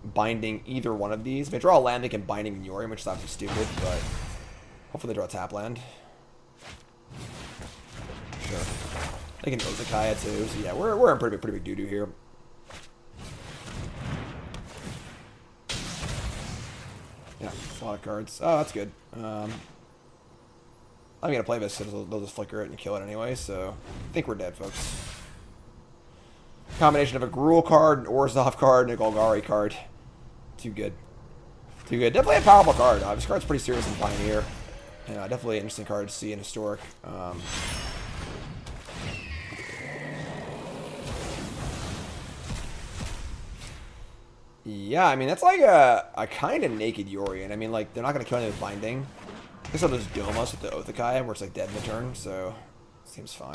Binding either one of these. If they draw a land, they can Binding Yorion, which is obviously stupid, but hopefully they draw a tap land. Sure. They can Oathakaya too, so yeah, we're in pretty big doo-doo here. Yeah, a lot of cards. Oh, that's good. I'm going to play this, so they'll just flicker it and kill it anyway, so I think we're dead, folks. Combination of a Gruul card, an Orzhov card, and a Golgari card. Too good. Too good. Definitely a powerful card. This card's pretty serious in Pioneer. Definitely an interesting card to see in Historic. Yeah, I mean, that's like a kind of naked Yorion. I mean, like, they're not going to kill anything with Binding. I guess I'll just dome us with the Oathakaya, where it's like dead in the turn, so seems fine.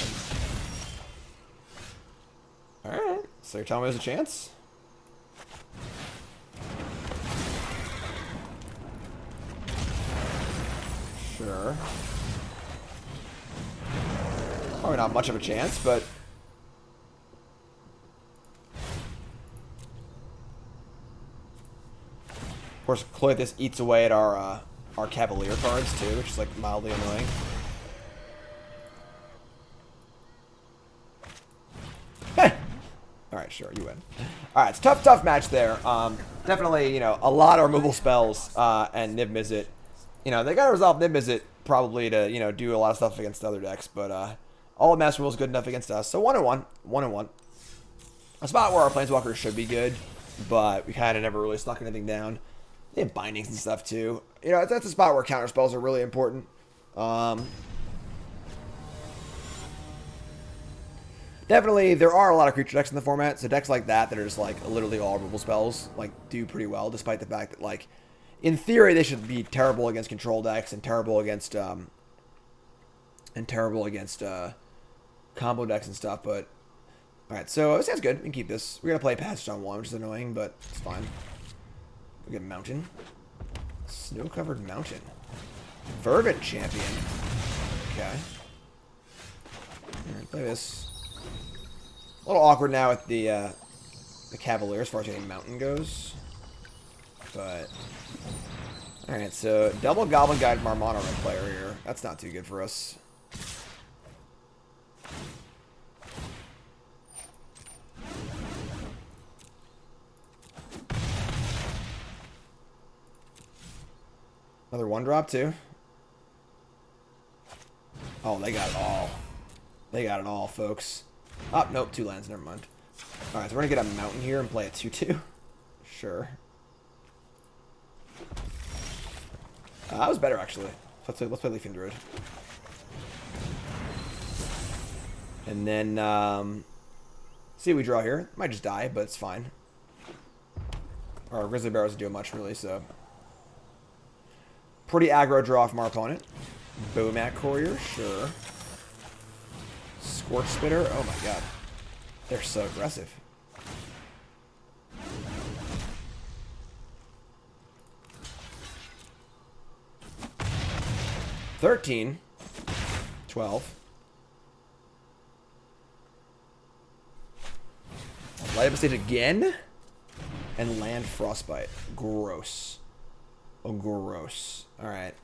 Alright, so you're telling me there's a chance? Sure. Probably not much of a chance, but... Of course, Cloithus eats away at our Cavalier cards too, which is like mildly annoying. Alright, sure, you win. Alright, it's a tough match there. Definitely, you know, a lot of removal spells and Niv-Mizzet. You know, they gotta resolve Niv-Mizzet probably to, you know, do a lot of stuff against other decks, but all of Master Rule is good enough against us. So 1-1. 1-1. A spot where our Planeswalkers should be good, but we kind of never really stuck anything down. They have Bindings and stuff too. You know, that's a spot where counter spells are really important. Definitely, there are a lot of creature decks in the format, so decks like that are just like literally all removal spells like do pretty well, despite the fact that, like, in theory they should be terrible against control decks and terrible against combo decks and stuff. But all right, so it sounds good. We can keep this. We're gonna play Passage on 1, which is annoying, but it's fine. We get Mountain, snow-covered mountain, Fervent Champion. Okay. All right, play this. A little awkward now with the Cavalier as far as getting Mountain goes. But, alright, so double Goblin Guide Marmana red player here. That's not too good for us. Another 1-drop too. Oh, they got it all. They got it all, folks. Oh, nope, 2 lands. Never mind. All right, so we're gonna get a mountain here and play a 2/2. Sure. That was better actually. Let's play Leafkin Druid. And then see what we draw here. Might just die, but it's fine. Our Grizzly Bear doesn't do much really, so pretty aggro draw from our opponent. Bowmat Courier, sure. Scorch Spitter, oh my god. They're so aggressive. $13. 12. Light up a stage again? And land Frostbite. Gross. Oh, gross. Alright.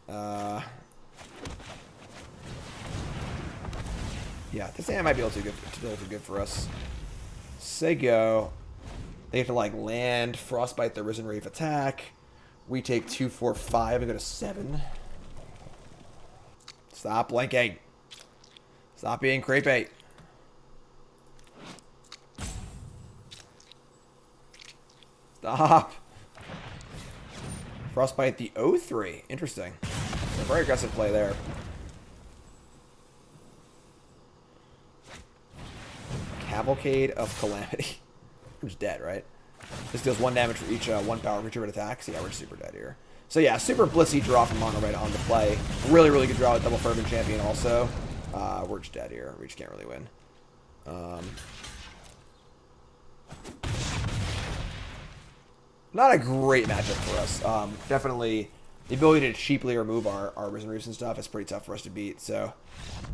Yeah, this hand might be a little too good for us. Say go. They have to like land, Frostbite the Risen Reef attack. We take 2, 4, 5 and go to 7. Stop blinking. Stop being creepy. Stop. Frostbite the O3. Interesting. A very aggressive play there. Cavalcade of Calamity. We're just dead, right? This deals 1 damage for each 1 power creature with attacks. Yeah, we're super dead here. So yeah, super blissy draw from Mono Red on the play. Really, really good draw with Double Fervent Champion also. We're just dead here. We just can't really win. Not a great matchup for us. Definitely the ability to cheaply remove our Risen Reefs and stuff is pretty tough for us to beat. So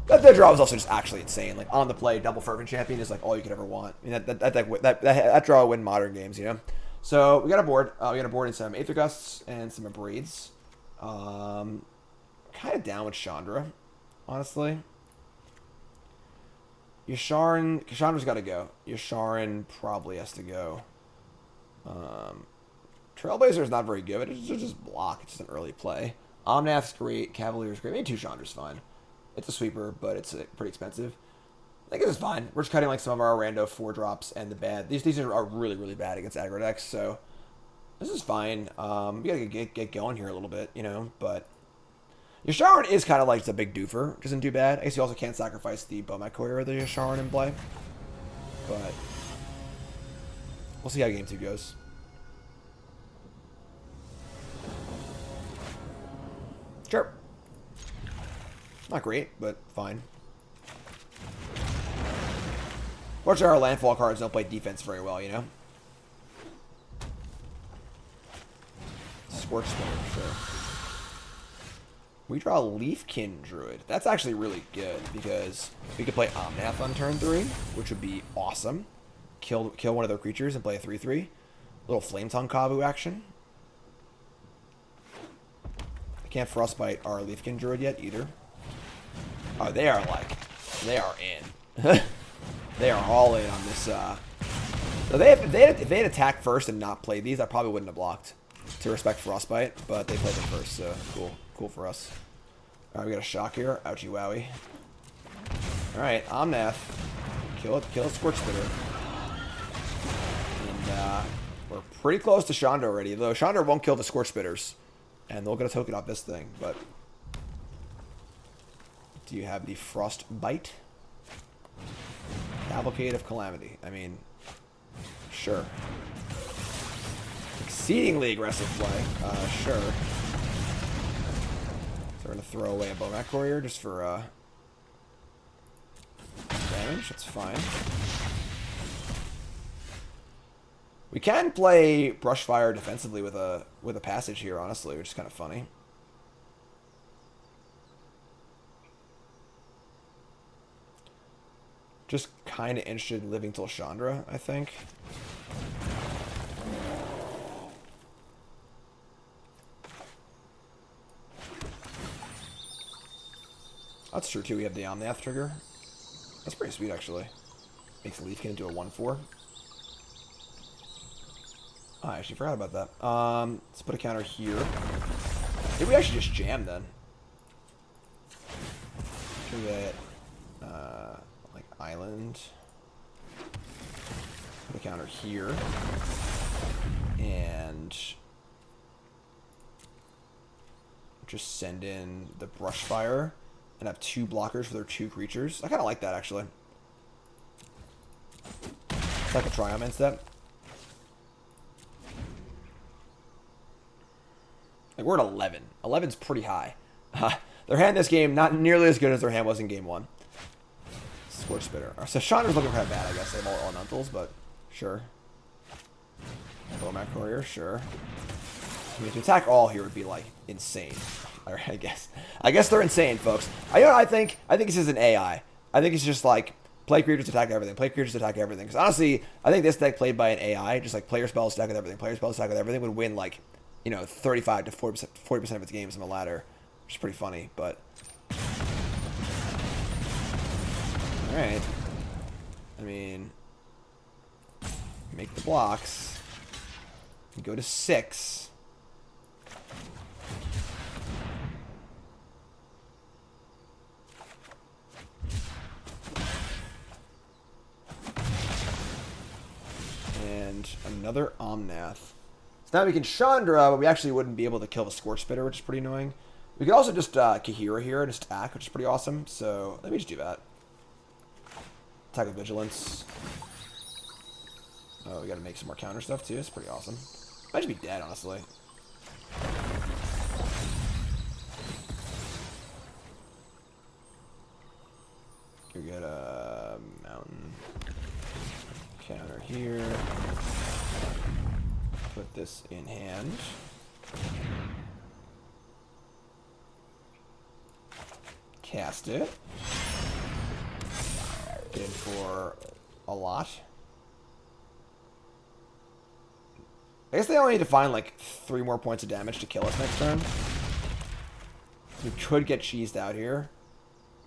that draw was also just actually insane. Like on the play, Double Fervent Champion is like all you could ever want. I mean, that draw will win modern games, you know. So we got a board. We got a board and some Aether Gusts and some Abrades. Kind of down with Chandra, honestly. Yasharn, Chandra's got to go. Yasharn probably has to go. Trailblazer is not very good. It's just block. It's just an early play. Omnath's great. Cavalier's great. Maybe 2 Chandra's fine. It's a sweeper, but it's pretty expensive. I think it's fine. We're just cutting like some of our rando 4-drops and the bad. These are really, really bad against aggro decks, so this is fine. We gotta get going here a little bit, you know, but Yasharn is kind of like the big doofer, which isn't too bad. I guess you also can't sacrifice the Bowmat Courier or the Yasharn in play, but we'll see how game 2 goes. Sure. Not great, but fine. Fortunately, our landfall cards don't play defense very well, you know? Scorch Spitter, sure. We draw Leafkin Druid. That's actually really good because we could play Omnath on turn 3, which would be awesome. Kill one of their creatures and play a 3/3. Little Flame Tongue Kavu action. I can't Frostbite our Leafkin Druid yet either. Oh, they are in. They are all in on this. So if they had attacked first and not played these, I probably wouldn't have blocked to respect Frostbite, but they played them first, so cool for us. All right, we got a shock here. Ouchie wowie. All right, Omnath, kill a Scorch Spitter, and we're pretty close to Chandra already. Though Chandra won't kill the Scorch Spitters, and they'll get a token off this thing. But do you have the Frostbite? Cavalcade of Calamity. I mean, sure. Exceedingly aggressive play. Sure. So we're going to throw away a Bowmat Courier just for damage. That's fine. We can play Brushfire defensively with a passage here, honestly, which is kind of funny. Just kind of interested in living till Chandra, I think. That's true, too. We have the Omnath trigger. That's pretty sweet, actually. Makes Leafkin into a 1/4. Oh, I actually forgot about that. Let's put a counter here. Maybe we actually just jam then. Should we get like island? Put a counter here. And just send in the Brushfire and have 2 blockers for their 2 creatures. I kind of like that, actually. It's like a Triome instead. Like, we're at 11. 11's pretty high. Their hand this game, not nearly as good as their hand was in game 1. Scorch Spitter. So Chandra's looking kind of bad, I guess. They have all elementals, but sure. Bowman Courier, sure. I mean, to attack all here would be, like, insane. Alright, I guess. I guess they're insane, folks. You know what I think? I think this is an AI. I think it's just, like, play creatures, attack everything. Play creatures, attack everything. Because, honestly, I think this deck played by an AI, just, like, player spells, stack with everything. Player spells, stack with everything would win, like, you know, 35 to 40% of its games on the ladder. Which is pretty funny, but... Alright. I mean... Make the blocks. Go to 6. And another Omnath. So now we can Chandra, but we actually wouldn't be able to kill the Scorch Spitter, which is pretty annoying. We could also just Kaheera here and just attack, which is pretty awesome. So let me just do that. Attack with Vigilance. Oh, we gotta make some more counter stuff too. It's pretty awesome. Might just be dead, honestly. We get a mountain counter here. Put this in hand. Cast it. Get in for a lot. I guess they only need to find like 3 more points of damage to kill us next turn. We could get cheesed out here,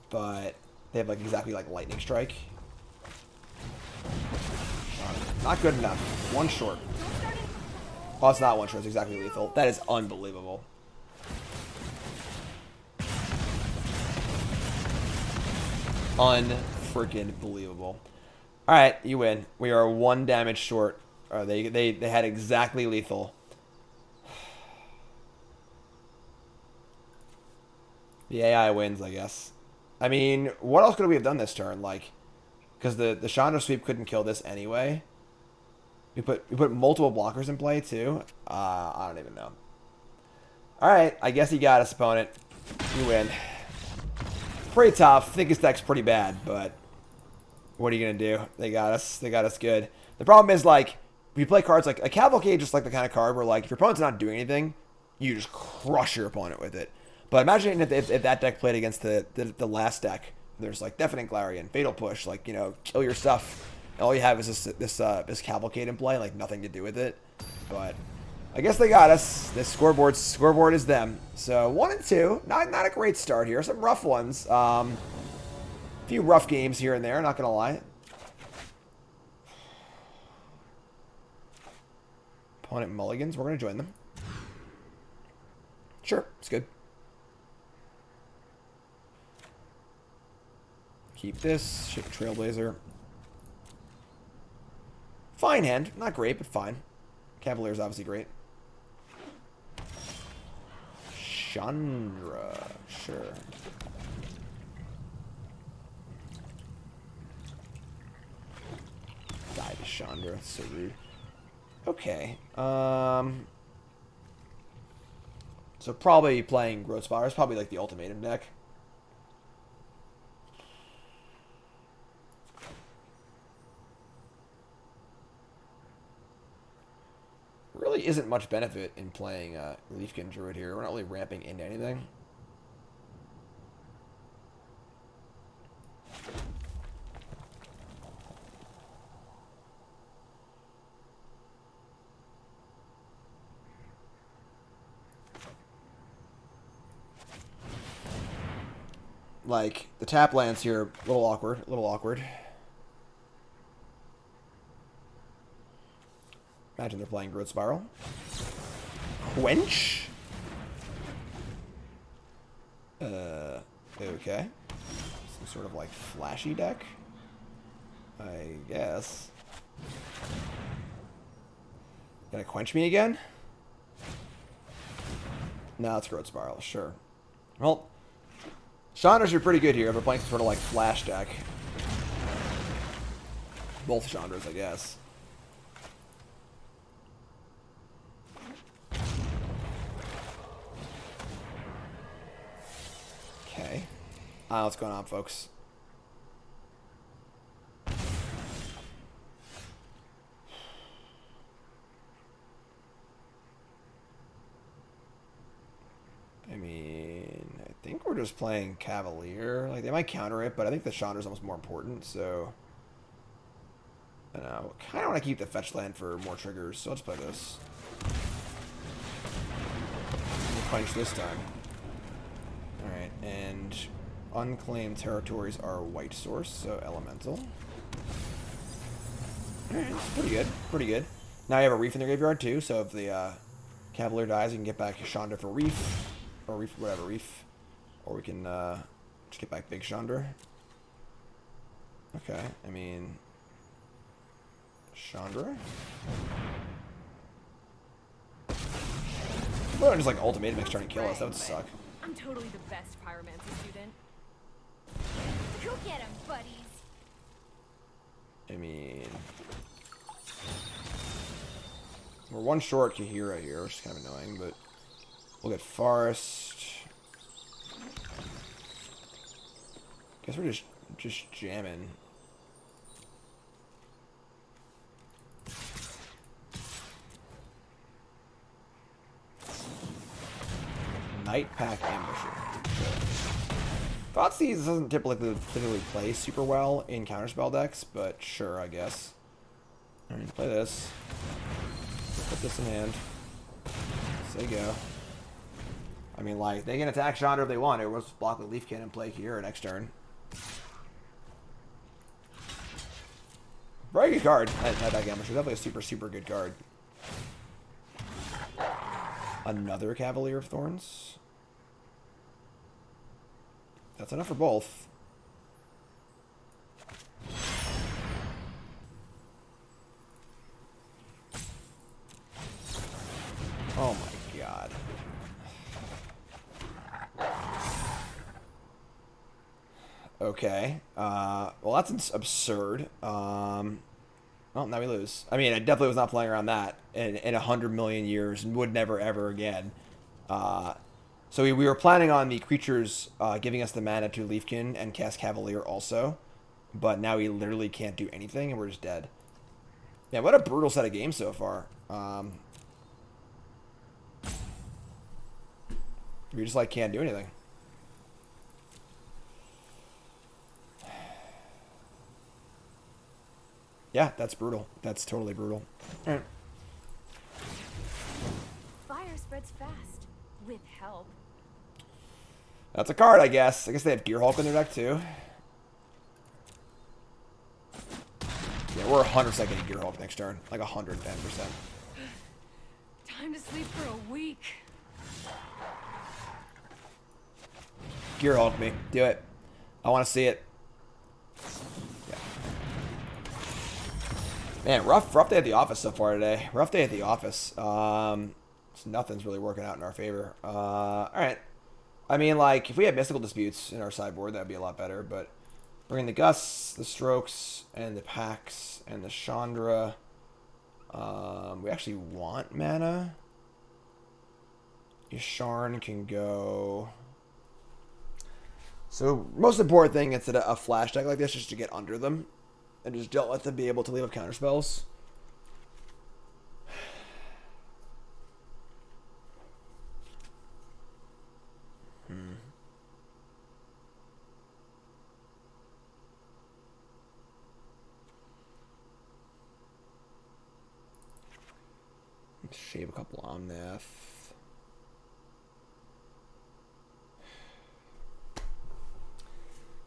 but they have like exactly like lightning strike. Not good enough. 1 short. Oh, it's not 1 short. It's exactly lethal. That is unbelievable. Unfreaking believable. All right, you win. We are 1 damage short. They had exactly lethal. The AI wins, I guess. I mean, what else could we have done this turn? Like, because the Chandra sweep couldn't kill this anyway. We put multiple blockers in play too. I don't even know. All right, I guess he got us, opponent. You win. Pretty tough. I think his deck's pretty bad, but what are you gonna do? They got us. They got us good. The problem is, like, if you play cards like a Cavalcade, just like the kind of card where, like, if your opponent's not doing anything, you just crush your opponent with it. But imagine if that deck played against the last deck. There's like Deafening Clarion, Fatal Push, like, you know, kill your stuff. All you have is this Cavalcade in play, like nothing to do with it. But I guess they got us. This scoreboard is them. So 1 and 2, not a great start here. Some rough ones. A few rough games here and there. Not gonna lie. Opponent mulligans. We're gonna join them. Sure, it's good. Keep this. Shake Trailblazer. Fine hand. Not great, but fine. Cavalier is obviously great. Chandra. Sure. Die to Chandra. That's so rude. Okay. So probably playing Growthspire is probably like the ultimatum deck. Really isn't much benefit in playing Leafkin Druid here. We're not really ramping into anything. Like, the tap lands here, a little awkward. Imagine they're playing Growth Spiral. Quench? Okay. Some sort of like flashy deck, I guess. Gonna quench me again? No, it's Growth Spiral, sure. Well, Chandras are pretty good here. They're playing some sort of like flash deck. Both Chandras, I guess. Okay. I don't know what's going on, folks. I mean, I think we're just playing Cavalier. Like, they might counter it, but I think the Chandra's almost more important, so... I don't know. Kind of want to keep the fetch land for more triggers, so let's play this. We'll punch this time. Alright, and Unclaimed Territories are white source, so Elemental. Alright, pretty good. Pretty good. Now you have a Reef in the graveyard, too, so if the Cavalier dies, you can get back Chandra for Reef. Or Reef, whatever, Reef. Or we can just get back Big Chandra. Okay, I mean... Chandra? Well, just like ultimatum trying to kill us. That would suck. I'm totally the best pyromancy student. Go get him, buddies. I mean... We're one short Kaheera here, which is kind of annoying, but... We'll get Forest. Guess we're just jamming. Night Pack Ambusher. Thoughtseize doesn't typically play super well in counterspell decks, but sure, I guess. Alright, play this. Put this in hand. Say go. I mean, like, they can attack Chandra if they want. Or we'll just block with Leafkin and play Kaheera next turn. Very good card. Night Pack Ambusher. Definitely a super, super good card. Another Cavalier of Thorns. That's enough for both. Oh my god. Okay. Well, that's absurd. Well, now we lose. I mean, I definitely was not playing around that in 100 million years and would never, ever again. So we were planning on the creatures giving us the mana to Leafkin and cast Cavalier also. But now we literally can't do anything and we're just dead. Yeah, what a brutal set of games so far. We just, like, can't do anything. Yeah, that's brutal. That's totally brutal. Alright. Fire spreads fast. With help. That's a card, I guess. I guess they have Gearhulk in their deck, too. Yeah, we're 100% getting Gearhulk next turn. Like 110%. Time to sleep for a week. Gearhulk me. Do it. I want to see it. Yeah. Man, rough day at the office so far today. Rough day at the office. Nothing's really working out in our favor. Alright. I mean, like, if we had Mystical Disputes in our sideboard, that'd be a lot better, but bringing the Gusts, the Strokes, and the Packs, and the Chandra. We actually want mana. Yasharn can go... So, most important thing is that a flash deck like this is to get under them. And just don't let them be able to leave up counterspells. Shave a couple Omnath.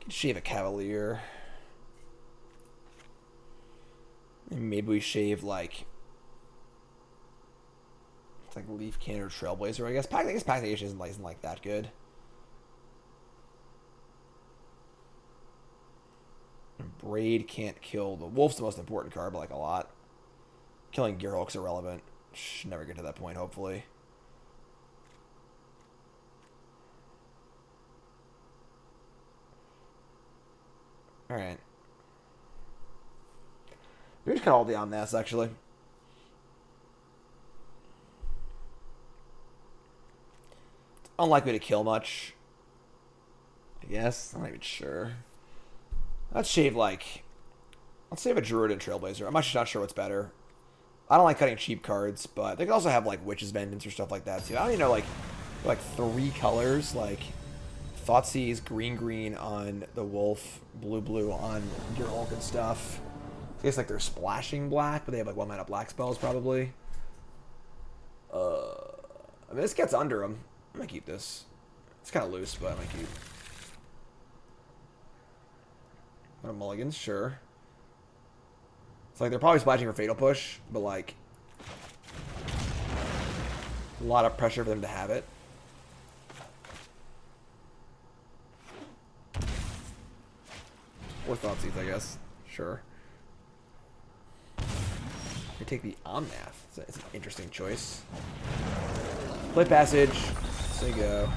Can shave a Cavalier. And maybe we shave like it's like Leafkin or Trailblazer, I guess. I guess Pact of Negation isn't like that good. Abrade can't kill. The Wolf's the most important card, but like a lot. Killing Gearhulk's irrelevant. Should never get to that point, hopefully. Alright. Maybe just kind of all the Omnaths, actually. It's unlikely to kill much. I guess. I'm not even sure. Let's shave, like... Let's save a Druid and Trailblazer. I'm actually not sure what's better. I don't like cutting cheap cards, but they can also have, like, Witch's Vengeance or stuff like that, too. I don't even know, like 3 colors, like... Thoughtseize, green on the Wolf, blue on Gearhulk and stuff. I guess, like, they're splashing black, but they have, like, 1-mana black spells, probably. I mean, this gets under them. I'm gonna keep this. It's kind of loose, but I might keep. What a mulligans, sure. It's like they're probably splashing for Fatal Push, but like a lot of pressure for them to have it. Or Thoughtseize, I guess. Sure. I take the Omnath. It's an interesting choice. Play Passage. There you go.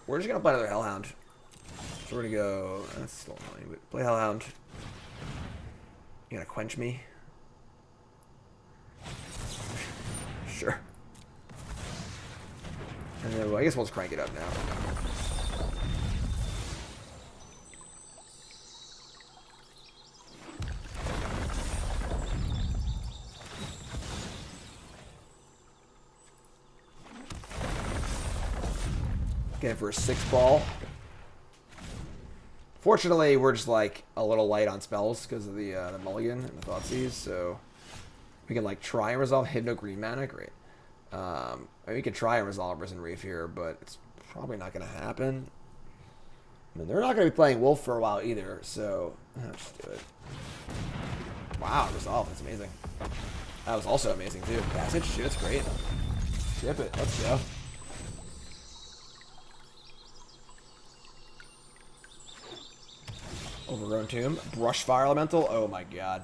We're just gonna play another Hellhound. So we're gonna go. That's still annoying, but play Hellhound. You gonna quench me? Sure. And then, well, I guess we'll just crank it up now. Getting for a 6-ball. Fortunately, we're just like a little light on spells because of the mulligan and the Thoughtseize, so we can like try and resolve Hypno Green Mana. Great. I mean, we could try and resolve Risen Reef here, but it's probably not going to happen. I mean, they're not going to be playing Wolf for a while either, so let's just do it. Wow, resolve. That's amazing. That was also amazing too. Passage, shit, it's great. Ship it. Let's go. Overgrown Tomb. Brushfire Elemental. Oh my god.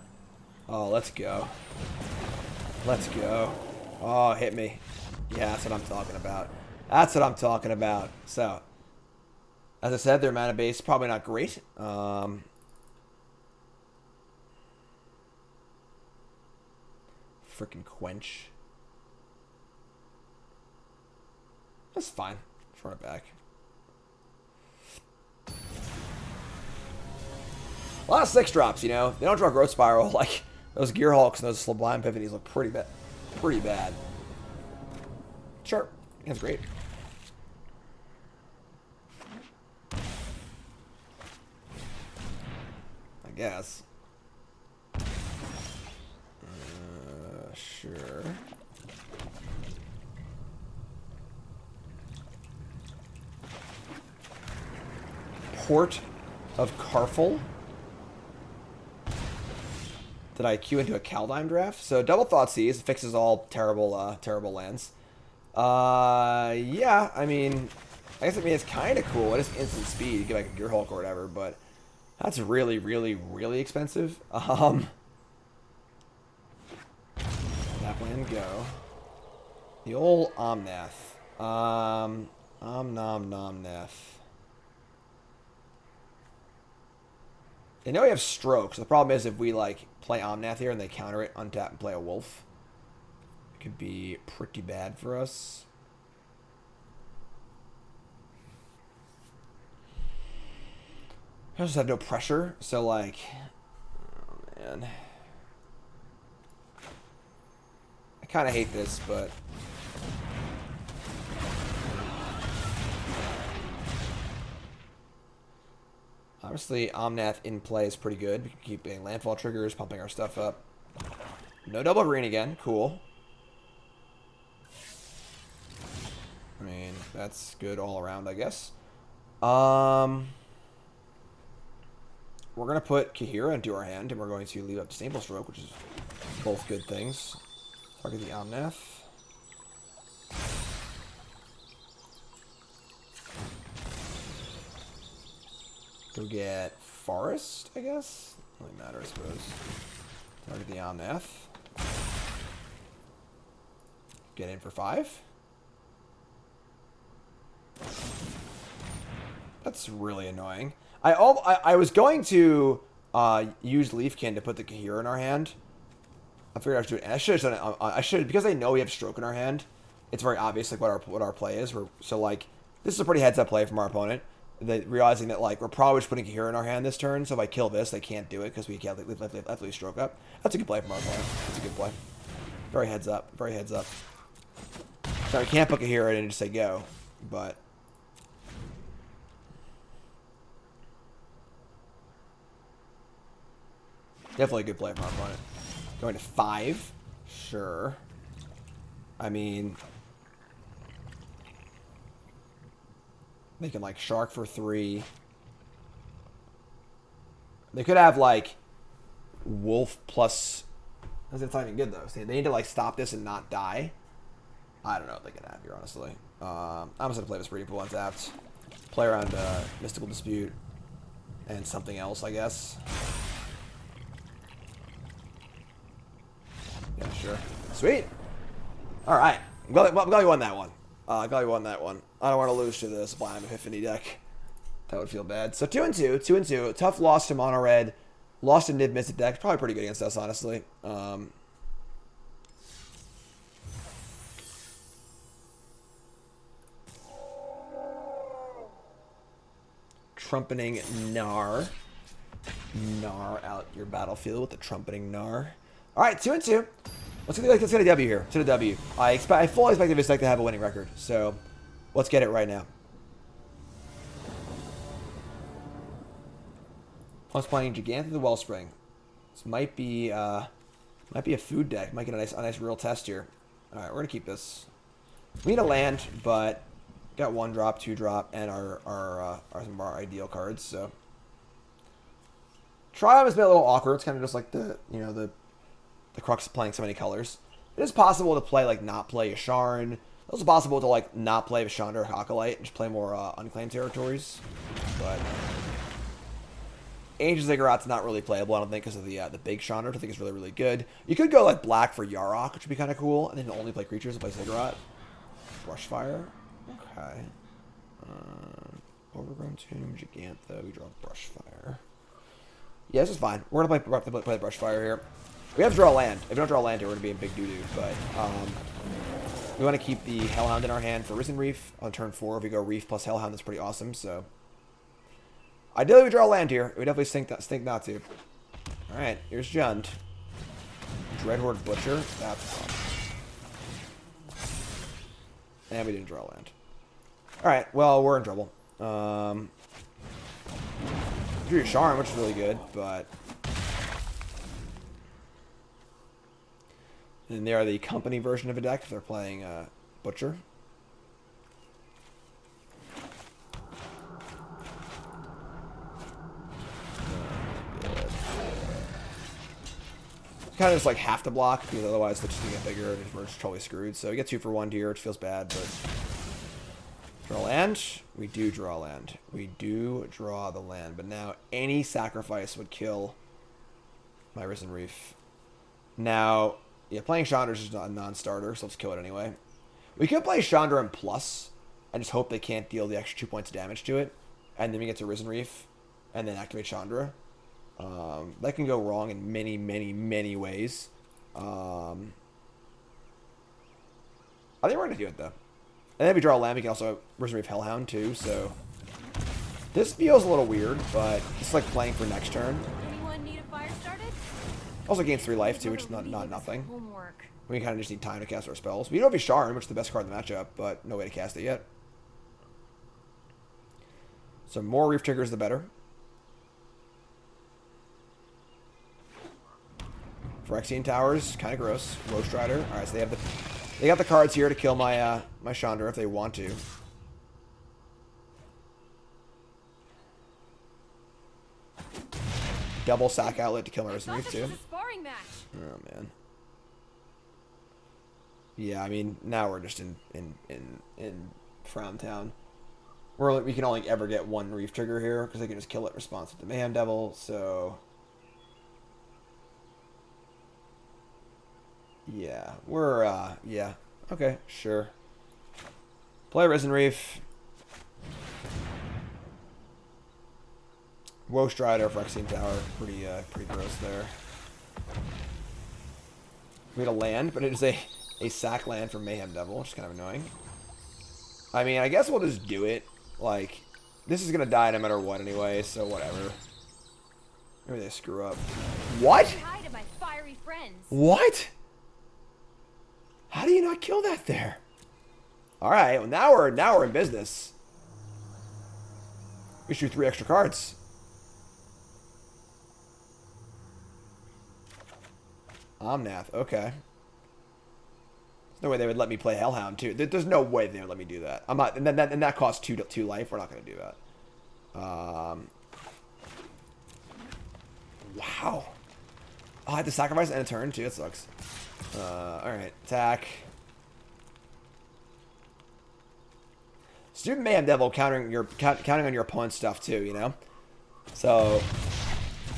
Oh, let's go. Let's go. Oh, hit me. Yeah, that's what I'm talking about. That's what I'm talking about. So, as I said, their mana base probably not great. Freaking Quench. That's fine. Just run it back. A lot of 6-drops, you know. They don't draw Growth Spiral. Like, those Gearhulks and those Sublime Epiphanies look pretty bad. Pretty bad. Sure. That's great. I guess. Sure. Port of Karfel. Did I queue into a Kaldheim draft? So double Thoughtseize fixes all terrible, terrible lands. Yeah, I mean, it's kind of cool. It is instant speed. You get like a Gearhulk or whatever, but that's really, really, really expensive. That land go. The old Omnath. Omnath. They know we have Stroke, so the problem is if we like play Omnath here and they counter it, untap and play a Wolf, it could be pretty bad for us. I just have no pressure, so like, oh man. I kind of hate this, but obviously, Omnath in play is pretty good. We can keep getting landfall triggers, pumping our stuff up. No double green again. Cool. I mean, that's good all around, I guess. We're going to put Kaheera into our hand, and we're going to leave up Disdainful Stroke, which is both good things. Target the Omnath. Go get Forest, I guess. Doesn't really matter, I suppose. Target the Omnath. Get in for 5. That's really annoying. I was going to use Leafkin to put the Kaheera in our hand. I figured I should do it. And I should have done it. I should, because I know we have Stroke in our hand. It's very obvious like what our play is. So like this is a pretty heads up play from our opponent. Realizing that like we're probably just putting Kaheera in our hand this turn. So if I kill this, they can't do it because we can't leave Stroke up. That's a good play from our opponent. That's a good play. Very heads up. Very heads up. So we can't put Kaheera in and just say go, but. Definitely a good play from our opponent. Going to 5. Sure. I mean, they can like Shark for 3. They could have like Wolf plus. That's not even good though. See, they need to like stop this and not die. I don't know what they can have here, honestly. I'm just gonna play this Breeding Pool untapped. Play around Mystical Dispute and something else, I guess. Yeah, sure. Sweet. All right. I'm glad we won that one. Glad we won that one. I don't want to lose to the Sublime Epiphany deck. That would feel bad. So 2-2. 2-2. Tough loss to Mono Red. Lost to Niv Mizzet deck. Probably pretty good against us, honestly. Trumpeting Gnar. Gnar out your battlefield with the Trumpeting Gnar. All right, 2-2. Let's get a W here. To the W. I fully expect this deck to have a winning record. So let's get it right now. I was playing Gigantha the Wellspring. This might be a food deck. Might get a nice real test here. All right, we're gonna keep this. We need a land, but got 1-drop, 2-drop, and our some of our ideal cards. So Triome has been a little awkward. It's kind of just like the crux of playing so many colors. It is possible to play like not play Yasharn. It's also possible to like not play Chandra or Acolyte and just play more Unclaimed Territories. But Ancient Ziggurat's not really playable, I don't think, because of the big Chandra, which I think is really, really good. You could go like black for Yarok, which would be kind of cool, and then only play creatures and play Ziggurat. Brushfire. Okay. Overgrown Tomb, Gigantha. We draw Brushfire. Yeah, this is fine. We're gonna play the Brushfire here. We have to draw land. If we don't draw land here, we're gonna be in big doo-doo. But we want to keep the Hellhound in our hand for Risen Reef on turn 4. If we go Reef plus Hellhound, that's pretty awesome. So ideally, we draw land here. We definitely stink not to. All right, here's Jund. Dreadhorde Butcher. That's fun. And we didn't draw land. All right, well, we're in trouble. Drew Yasharn, which is really good, but. And they are the company version of a deck if they're playing Butcher. Kind of just like have to block because otherwise they're just gonna get bigger and we're just totally screwed. So we get 2 for 1 here, which feels bad, but draw land. We do draw land. We do draw the land, but now any sacrifice would kill my Risen Reef. Now, yeah, playing Chandra is just a non-starter, so let's kill it anyway. We could play Chandra in plus and just hope they can't deal the extra 2 points of damage to it, and then we get to Risen Reef and then activate Chandra. That can go wrong in many, many, many ways. I think we're going to do it, though. And then if we draw a land, we can also Risen Reef Hellhound, too, so this feels a little weird, but it's like playing for next turn. Anyone need a fire started? Also gains 3 life, too, which is not nothing. We kind of just need time to cast our spells. We don't have Yasharn, which is the best card in the matchup, but no way to cast it yet. So more Reef triggers, the better. Phyrexian Towers, kind of gross. Roach Rider. All right, so they got the cards here to kill my my Chandra if they want to. Double sack outlet to kill my Risen Reef too. Oh man. Yeah, I mean now we're just in Frown Town. we can only ever get one Reef trigger here because they can just kill it in response to the Mayhem Devil. So yeah, we're yeah, okay, sure. Play Risen Reef. Woe Strider, Phyrexian Tower, pretty gross there. We had a land, but it is a sack land for Mayhem Devil, which is kind of annoying. I mean, I guess we'll just do it. Like, this is gonna die no matter what anyway, so whatever. Maybe they screw up. What? Hi to my fiery friends. What? How do you not kill that there? All right, well now we're in business. We shoot 3 extra cards. Omnath, okay. There's no way they would let me play Hellhound too. There's no way they would let me do that. I'm not, and that costs two life. We're not going to do that. Wow. Oh, I had to sacrifice and a turn too. That sucks. All right, attack. Student Mayhem Devil counting on your opponent's stuff too. You know, so.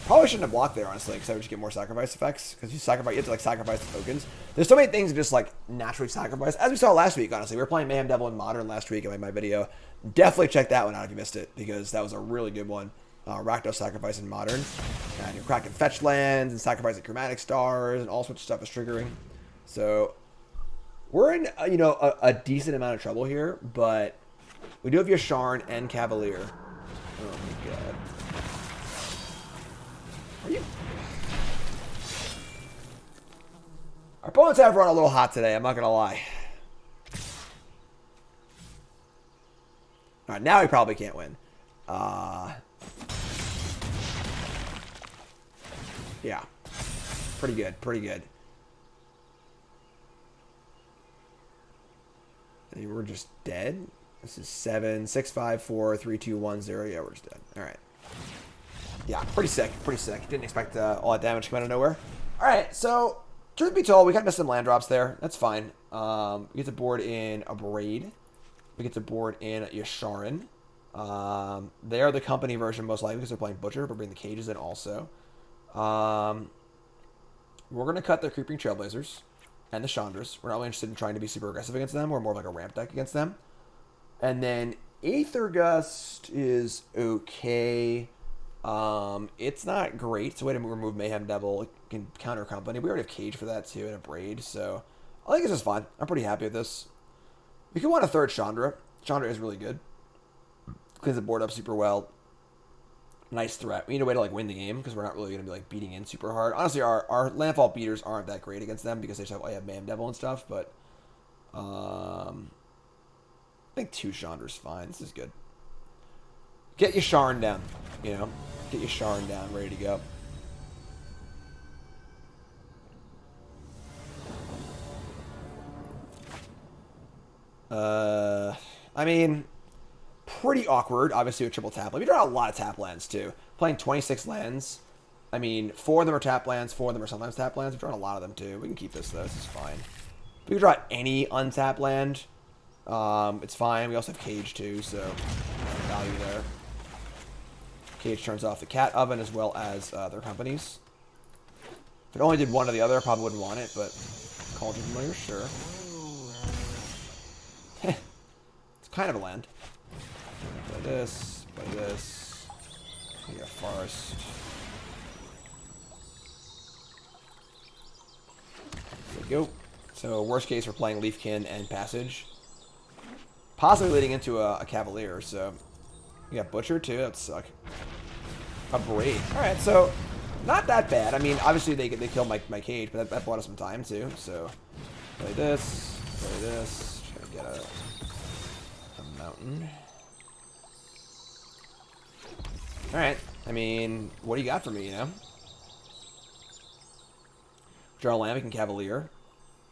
Probably shouldn't have blocked there, honestly, because I would just get more sacrifice effects. Because you have to like sacrifice the tokens. There's so many things to just like naturally sacrifice. As we saw last week, honestly, we were playing Mayhem Devil in Modern last week. I made my video. Definitely check that one out if you missed it, because that was a really good one. Rakdos sacrifice in Modern, and you're cracking fetch lands and sacrificing chromatic stars and all sorts of stuff is triggering. So we're in a decent amount of trouble here, but we do have Yasharn and Cavalier. Oh my god. Are you? Our opponents have run a little hot today, I'm not going to lie. Alright, now he probably can't win. Yeah. Pretty good, pretty good. I mean, we're just dead. This is 7, 6, 5, 4, 3, 2, 1, 0. Yeah, we're just dead. Alright. Yeah, pretty sick, pretty sick. Didn't expect all that damage to come out of nowhere. Alright, so, truth be told, we kind of missed some land drops there. That's fine. We get to board in Abrade. We get to board in Yasharn. They are the company version, most likely, because they're playing Butcher, but bring the cages in also. We're going to cut their Creeping Trailblazers and the Chandras. We're not really interested in trying to be super aggressive against them. We're more of like a ramp deck against them. And then Aether Gust is okay. It's not great. It's a way to remove Mayhem Devil. It can counter company. We already have Cage for that too and a Braid, so I think it's just fine. I'm pretty happy with this. We could want a third Chandra. Chandra is really good. Cleans the board up super well. Nice threat. We need a way to like win the game because we're not really going to be like beating in super hard. Honestly, our landfall beaters aren't that great against them because they just have Mayhem Devil and stuff, but I think 2 Chandra's fine. This is good. Get Yasharn down, you know. Get Yasharn down, ready to go. I mean, pretty awkward, obviously, with triple tap land. We draw a lot of tap lands, too. Playing 26 lands. I mean, 4 of them are tap lands, 4 of them are sometimes tap lands. We've drawn a lot of them, too. We can keep this, though. This is fine. If we can draw any untapped land, it's fine. We also have Cage, too, so value there. Cage turns off the Cat Oven as well as their companies. If it only did one or the other, I probably wouldn't want it, but Cauldron Familiar, sure. It's kind of a land. Play this, play this. We got Forest. There we go. So, worst case, we're playing Leafkin and Passage. Possibly leading into a Cavalier, so... We got Butcher, too. That would suck. A Braid. Alright, so... Not that bad. I mean, obviously, they killed my Cage, but that bought us some time, too, so... Play this. Play this. Try to get a mountain. Alright. I mean, what do you got for me, you know? Draw a land, we can Cavalier.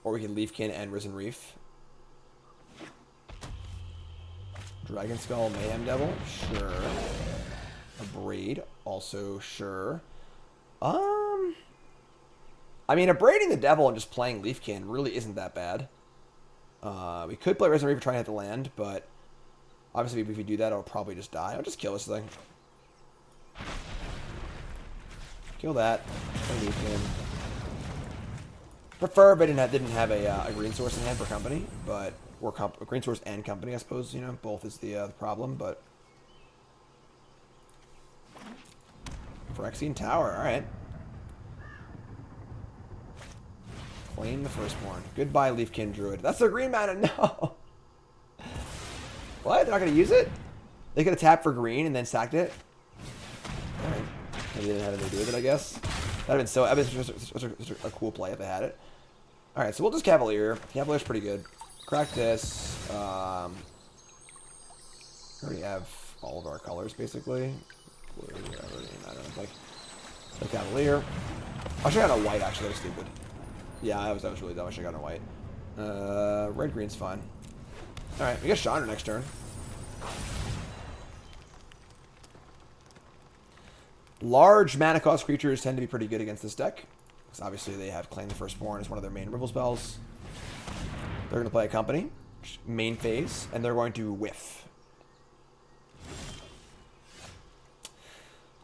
Or we can Leafkin and Risen Reef. Dragon Skull, Mayhem Devil, sure. A Braid, also sure. I mean, abrading the Devil and just playing Leafkin really isn't that bad. We could play Risen Reef and try to hit the land, but Obviously, if we do that, I'll probably just die. I'll just kill this thing. Kill that. Prefer if I didn't have a green source in hand for company, but or green source and company, I suppose. You know, both is the problem. But Phyrexian Tower, all right. Claim the firstborn. Goodbye, Leafkin Druid. That's their green mana. No. What? They're not gonna use it? They could have tapped for green and then sacked it. All right. Maybe they didn't have anything to do with it, I guess. That'd have been such a cool play if they had it. All right, so we'll just Cavalier. Cavalier's pretty good. Crack this. We already have all of our colors basically. Blue, whatever, I don't know. Like, so Cavalier. I should have got a white actually. That was stupid. Yeah, that was really dumb. I should have gotten a white. Red green's fine. All right, we get Chandra next turn. Large mana cost creatures tend to be pretty good against this deck. Because obviously they have Claim the Firstborn as one of their main removal spells. They're going to play a company, main phase, and they're going to whiff.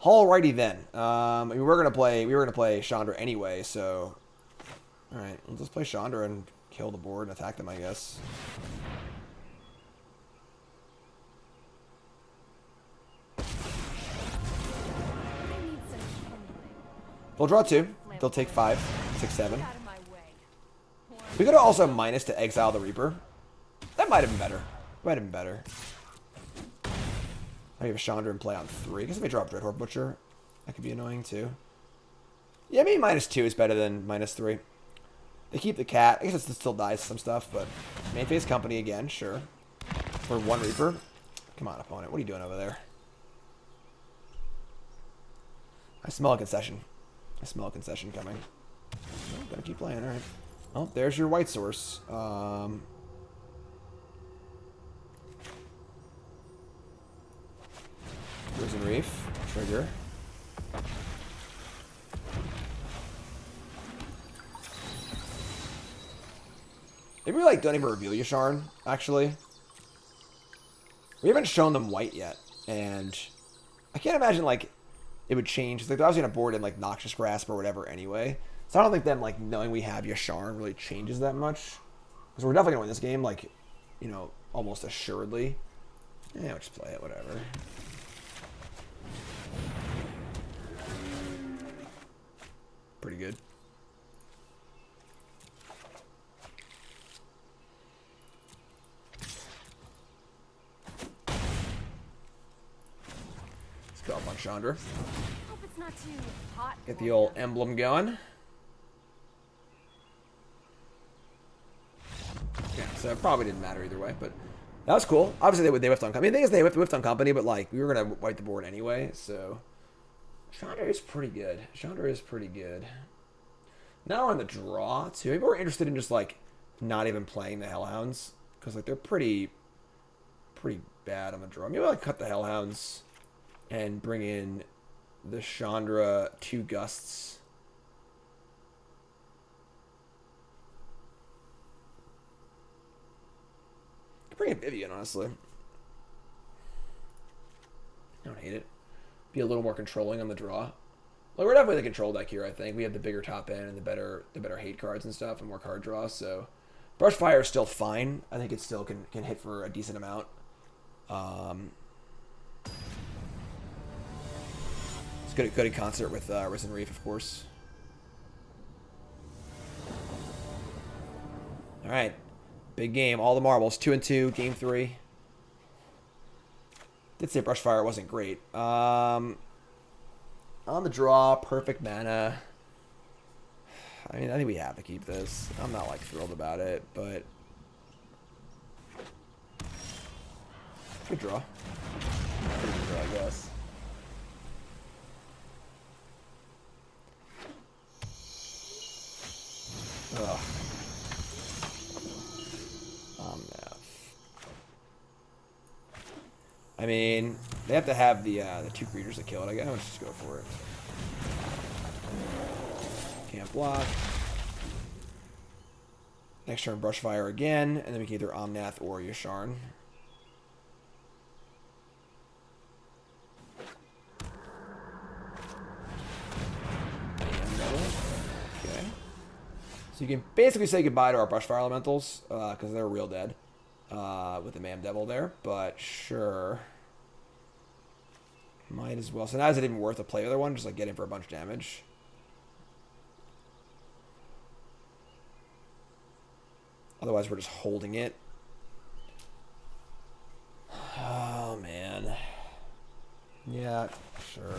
Alrighty then. I mean, we were going to play Chandra anyway, so all right, let's just play Chandra and kill the board and attack them, I guess. They'll draw 2. They'll take 5, 6, 7. We could have also minus to exile the Reaper. That might have been better. Might have been better. I have Chandra in play on 3. I guess if they drop Dreadhorde Butcher, that could be annoying too. Yeah, maybe -2 is better than -3. They keep the cat. I guess it still dies some stuff, but main phase company again, sure. For 1 Reaper. Come on, opponent. What are you doing over there? I smell a concession. I smell a concession coming. Oh, gotta keep playing, alright. Oh, there's your white source. Risen Reef. Trigger. Maybe we don't even reveal Yasharn, actually. We haven't shown them white yet, and I can't imagine it would change. They're obviously gonna board in Noxious Grasp or whatever anyway. So I don't think them knowing we have Yasharn really changes that much. Because we're definitely gonna win this game, you know, almost assuredly. Yeah, we'll just play it, whatever. Pretty good. Let's go up on Chandra. Hope it's not too hot. Get the old emblem going. Yeah, so it probably didn't matter either way, but that was cool. Obviously, they whiffed on company. I mean, the thing is, they whiffed on company, but we were gonna wipe the board anyway. So Chandra is pretty good. Chandra is pretty good. Now we're on the draw too. Maybe we're interested in just not even playing the Hellhounds because they're pretty bad on the draw. Maybe I'll cut the Hellhounds and bring in the Chandra 2 Gusts. Bring in Vivien, honestly. I don't hate it. Be a little more controlling on the draw. We're definitely the control deck here, I think. We have the bigger top end and the better hate cards and stuff and more card draw, so Brushfire is still fine. I think it still can hit for a decent amount. It's good in concert with Risen Reef, of course. Alright. Big game, all the marbles, 2-2, game 3. Did say Brushfire wasn't great. On the draw, perfect mana. I mean, I think we have to keep this. I'm not thrilled about it, but good draw. Pretty good draw, I guess. Ugh. Omnath. I mean, they have to have the 2 creatures that kill it. I guess let's just go for it. Can't block. Next turn, Brushfire again, and then we can either Omnath or Yasharn. So you can basically say goodbye to our Brushfire Elementals, because they're real dead. With the Mam Devil there, but sure. Might as well. So now is it even worth to play the other one? Just like get in for a bunch of damage. Otherwise, we're just holding it. Oh, man. Yeah, sure.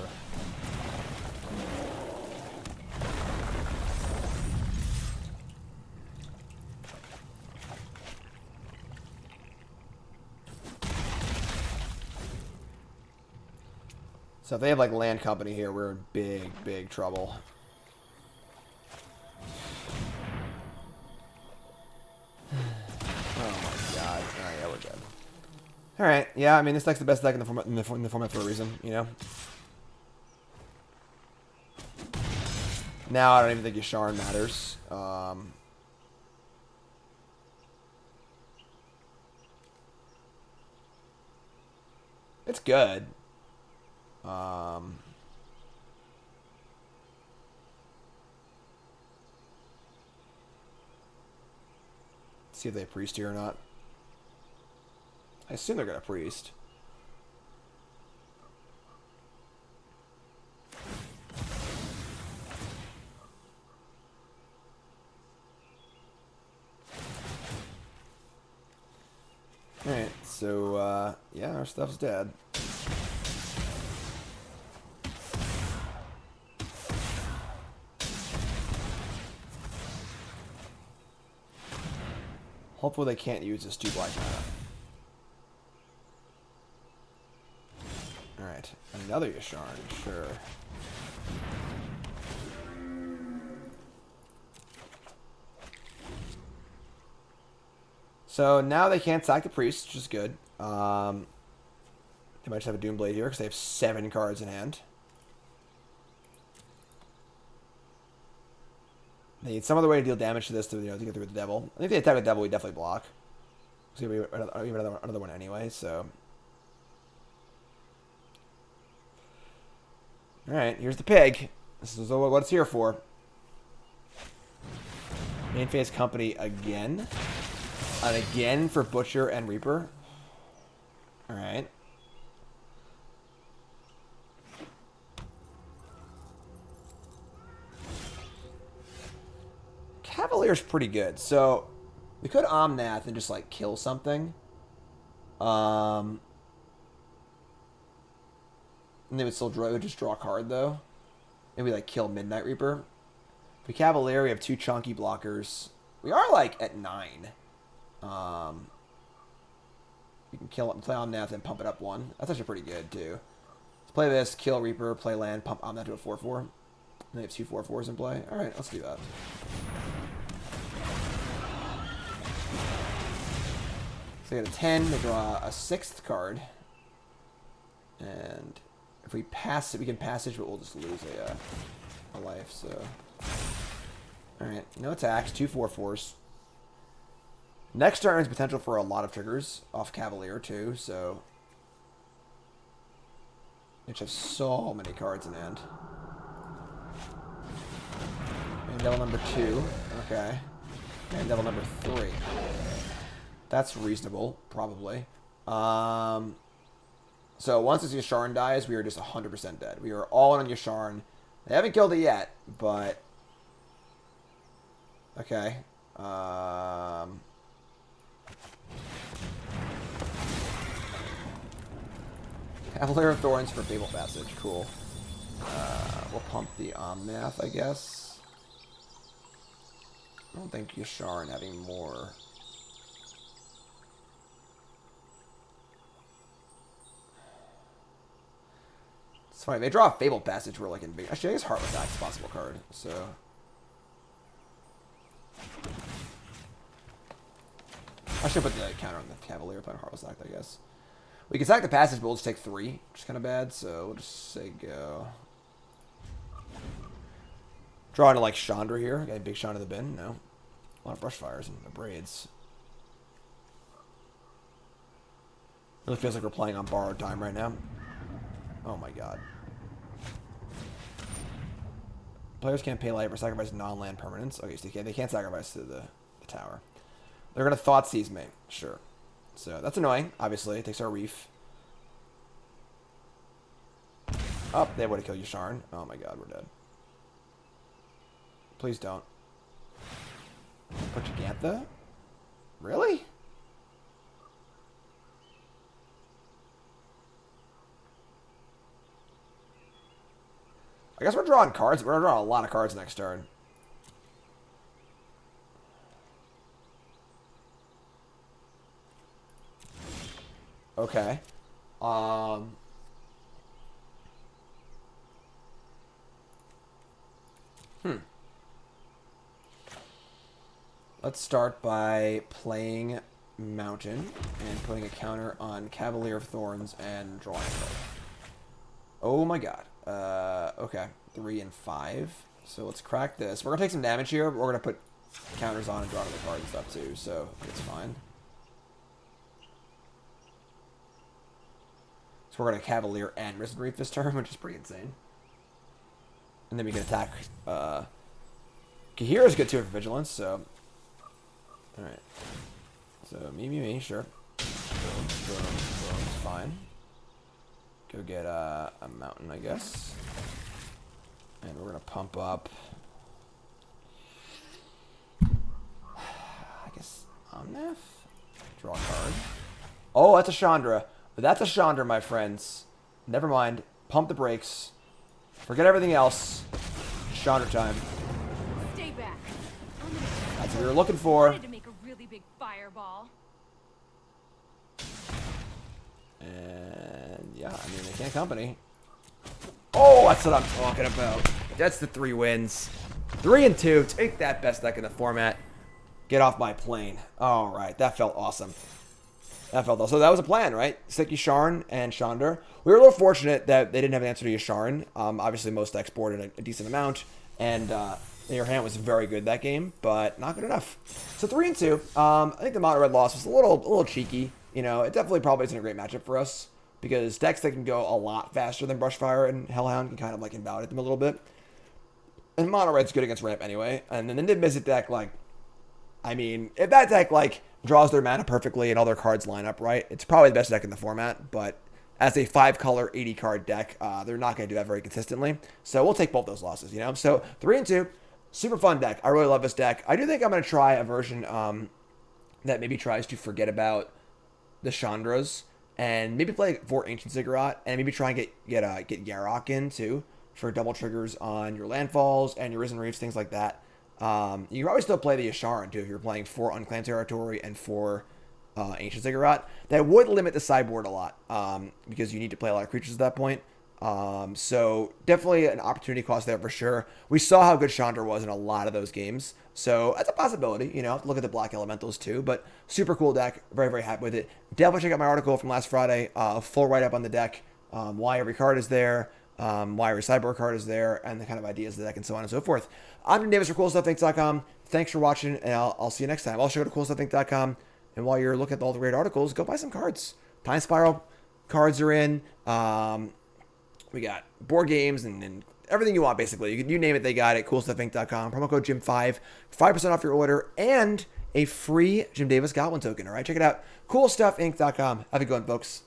So if they have like land company here, we're in big, big trouble. Oh my god. Alright, yeah, we're good. Alright, yeah, I mean, this deck's the best deck in the format for a reason, you know? Now I don't even think Yasharn matters. It's good. See if they priest here or not. I assume they're gonna priest. Alright, so yeah, our stuff's dead. Hopefully they can't use this 2 black mana. Alright, another Yasharn, sure. So now they can't sack the priest, which is good. They might just have a Doomblade here because they have 7 cards in hand. They need some other way to deal damage to this to, to get through with the devil. I think if they attack the devil, we definitely block. So we have another one anyway, so. Alright, here's the pig. This is what it's here for. Main phase company again. And again for Butcher and Reaper. Alright. Cavalier's pretty good. So we could Omnath and just like kill something. And they would still draw, just draw a card though. Maybe like kill Midnight Reaper. We Cavalier, we have 2 chunky blockers. We are like at 9. You can kill it, play Omnath and pump it up 1. That's actually pretty good too. Let's play this, kill Reaper, play land, pump Omnath to a 4/4. And they have 2 4/4s in play. Alright, let's do that. So they get a 10, they draw a 6th card. And if we pass it, we can passage, but we'll just lose a life, so. Alright, no attacks, 2 4/4s. Next turn has potential for a lot of triggers off Cavalier too, so. Which have so many cards in hand. And devil number 2, okay. And devil number 3. That's reasonable, probably. So once this Yasharn dies, we are just 100% dead. We are all in on Yasharn. They haven't killed it yet, but okay. Cavalier of Thorns for Fabled Passage. Cool. We'll pump the Omnath, I guess. I don't think Yasharn having more. It's funny, they draw a Fabled Passage, we're like in big. Actually, I guess Heartless Act is a possible card, so. I should put the counter on the Cavalier playing Heartless Act, I guess. We can sack the passage, but we'll just take 3, which is kind of bad, so we'll just say go. Draw into like Chandra here. Got a big shot in the bin. No. A lot of Brushfires and Abrades. Really feels like we're playing on borrowed time right now. Oh my god. Players can't pay life or sacrifice non-land permanents. Okay, so they can't sacrifice to the tower. They're going to Thought Seize me. Sure. So that's annoying, obviously. It takes our Reef. Oh, they would have killed Yasharn. Oh my god, we're dead. Please don't. Put Gigantha? Really? I guess we're drawing cards. We're drawing a lot of cards next turn. Okay. Let's start by playing Mountain and putting a counter on Cavalier of Thorns and drawing a card. Oh my god. Okay. 3 and 5. So let's crack this. We're going to take some damage here, but we're going to put counters on and draw another card and stuff too, so it's fine. So we're going to Cavalier and Risen Reef this turn, which is pretty insane. And then we can attack. Kaheera is good too for Vigilance, so... Alright. So, me, sure. Boom, it's fine. Go get a Mountain, I guess. And we're going to pump up... I guess Omnath? Draw a card. Oh, that's a Chandra. That's a Chandra, my friends. Never mind. Pump the brakes. Forget everything else. Chandra time. Stay back. That's what we were looking for. To make a really big fireball. And yeah, I mean, they can't company. Oh, that's what I'm talking about. That's the 3 wins. 3 and 2. Take that, best deck in the format. Get off my plane. All right, that felt awesome. That felt awesome. So that was a plan, right? Stick Yasharn and Chandra. We were a little fortunate that they didn't have an answer to Yasharn. Obviously, most decks boarded a decent amount, and your hand was very good that game, but not good enough. So 3 and 2. I think the mono red loss was a little cheeky. You know, it definitely probably isn't a great matchup for us because decks that can go a lot faster than Brushfire and Hellhound can kind of like invalidate them a little bit. And mono red's good against ramp anyway. And then the Mizzet deck, like, I mean, if that deck like draws their mana perfectly and all their cards line up right, it's probably the best deck in the format. But as a 5-color 80-card deck, they're not going to do that very consistently. So we'll take both those losses, you know. So 3 and 2, super fun deck. I really love this deck. I do think I'm going to try a version that maybe tries to forget about the Chandras and maybe play 4 Ancient Ziggurat and maybe try and get Yarok in too for double triggers on your landfalls and your Risen Reefs, things like that. You can probably still play the Yasharn too if you're playing 4 Unclaimed Territory and 4 Ancient Ziggurat. That would limit the sideboard a lot because you need to play a lot of creatures at that point. So definitely an opportunity cost there for sure. We saw how good Chandra was in a lot of those games. So that's a possibility, you know, look at the Black Elementals too, but super cool deck. Very, very happy with it. Definitely check out my article from last Friday, a full write-up on the deck, why every card is there, why every sideboard card is there, and the kind of ideas of the deck and so on and so forth. I'm Jim Davis for CoolStuffInc.com. Thanks for watching, and I'll see you next time. Also go to CoolStuffInc.com, and while you're looking at all the great articles, go buy some cards. Time Spiral cards are in. We got board games and everything you want, basically. You name it, they got it. CoolStuffInc.com. Promo code Jim5. 5% off your order and a free Jim Davis Goblin token. All right, check it out. CoolStuffInc.com. Have a good one, folks.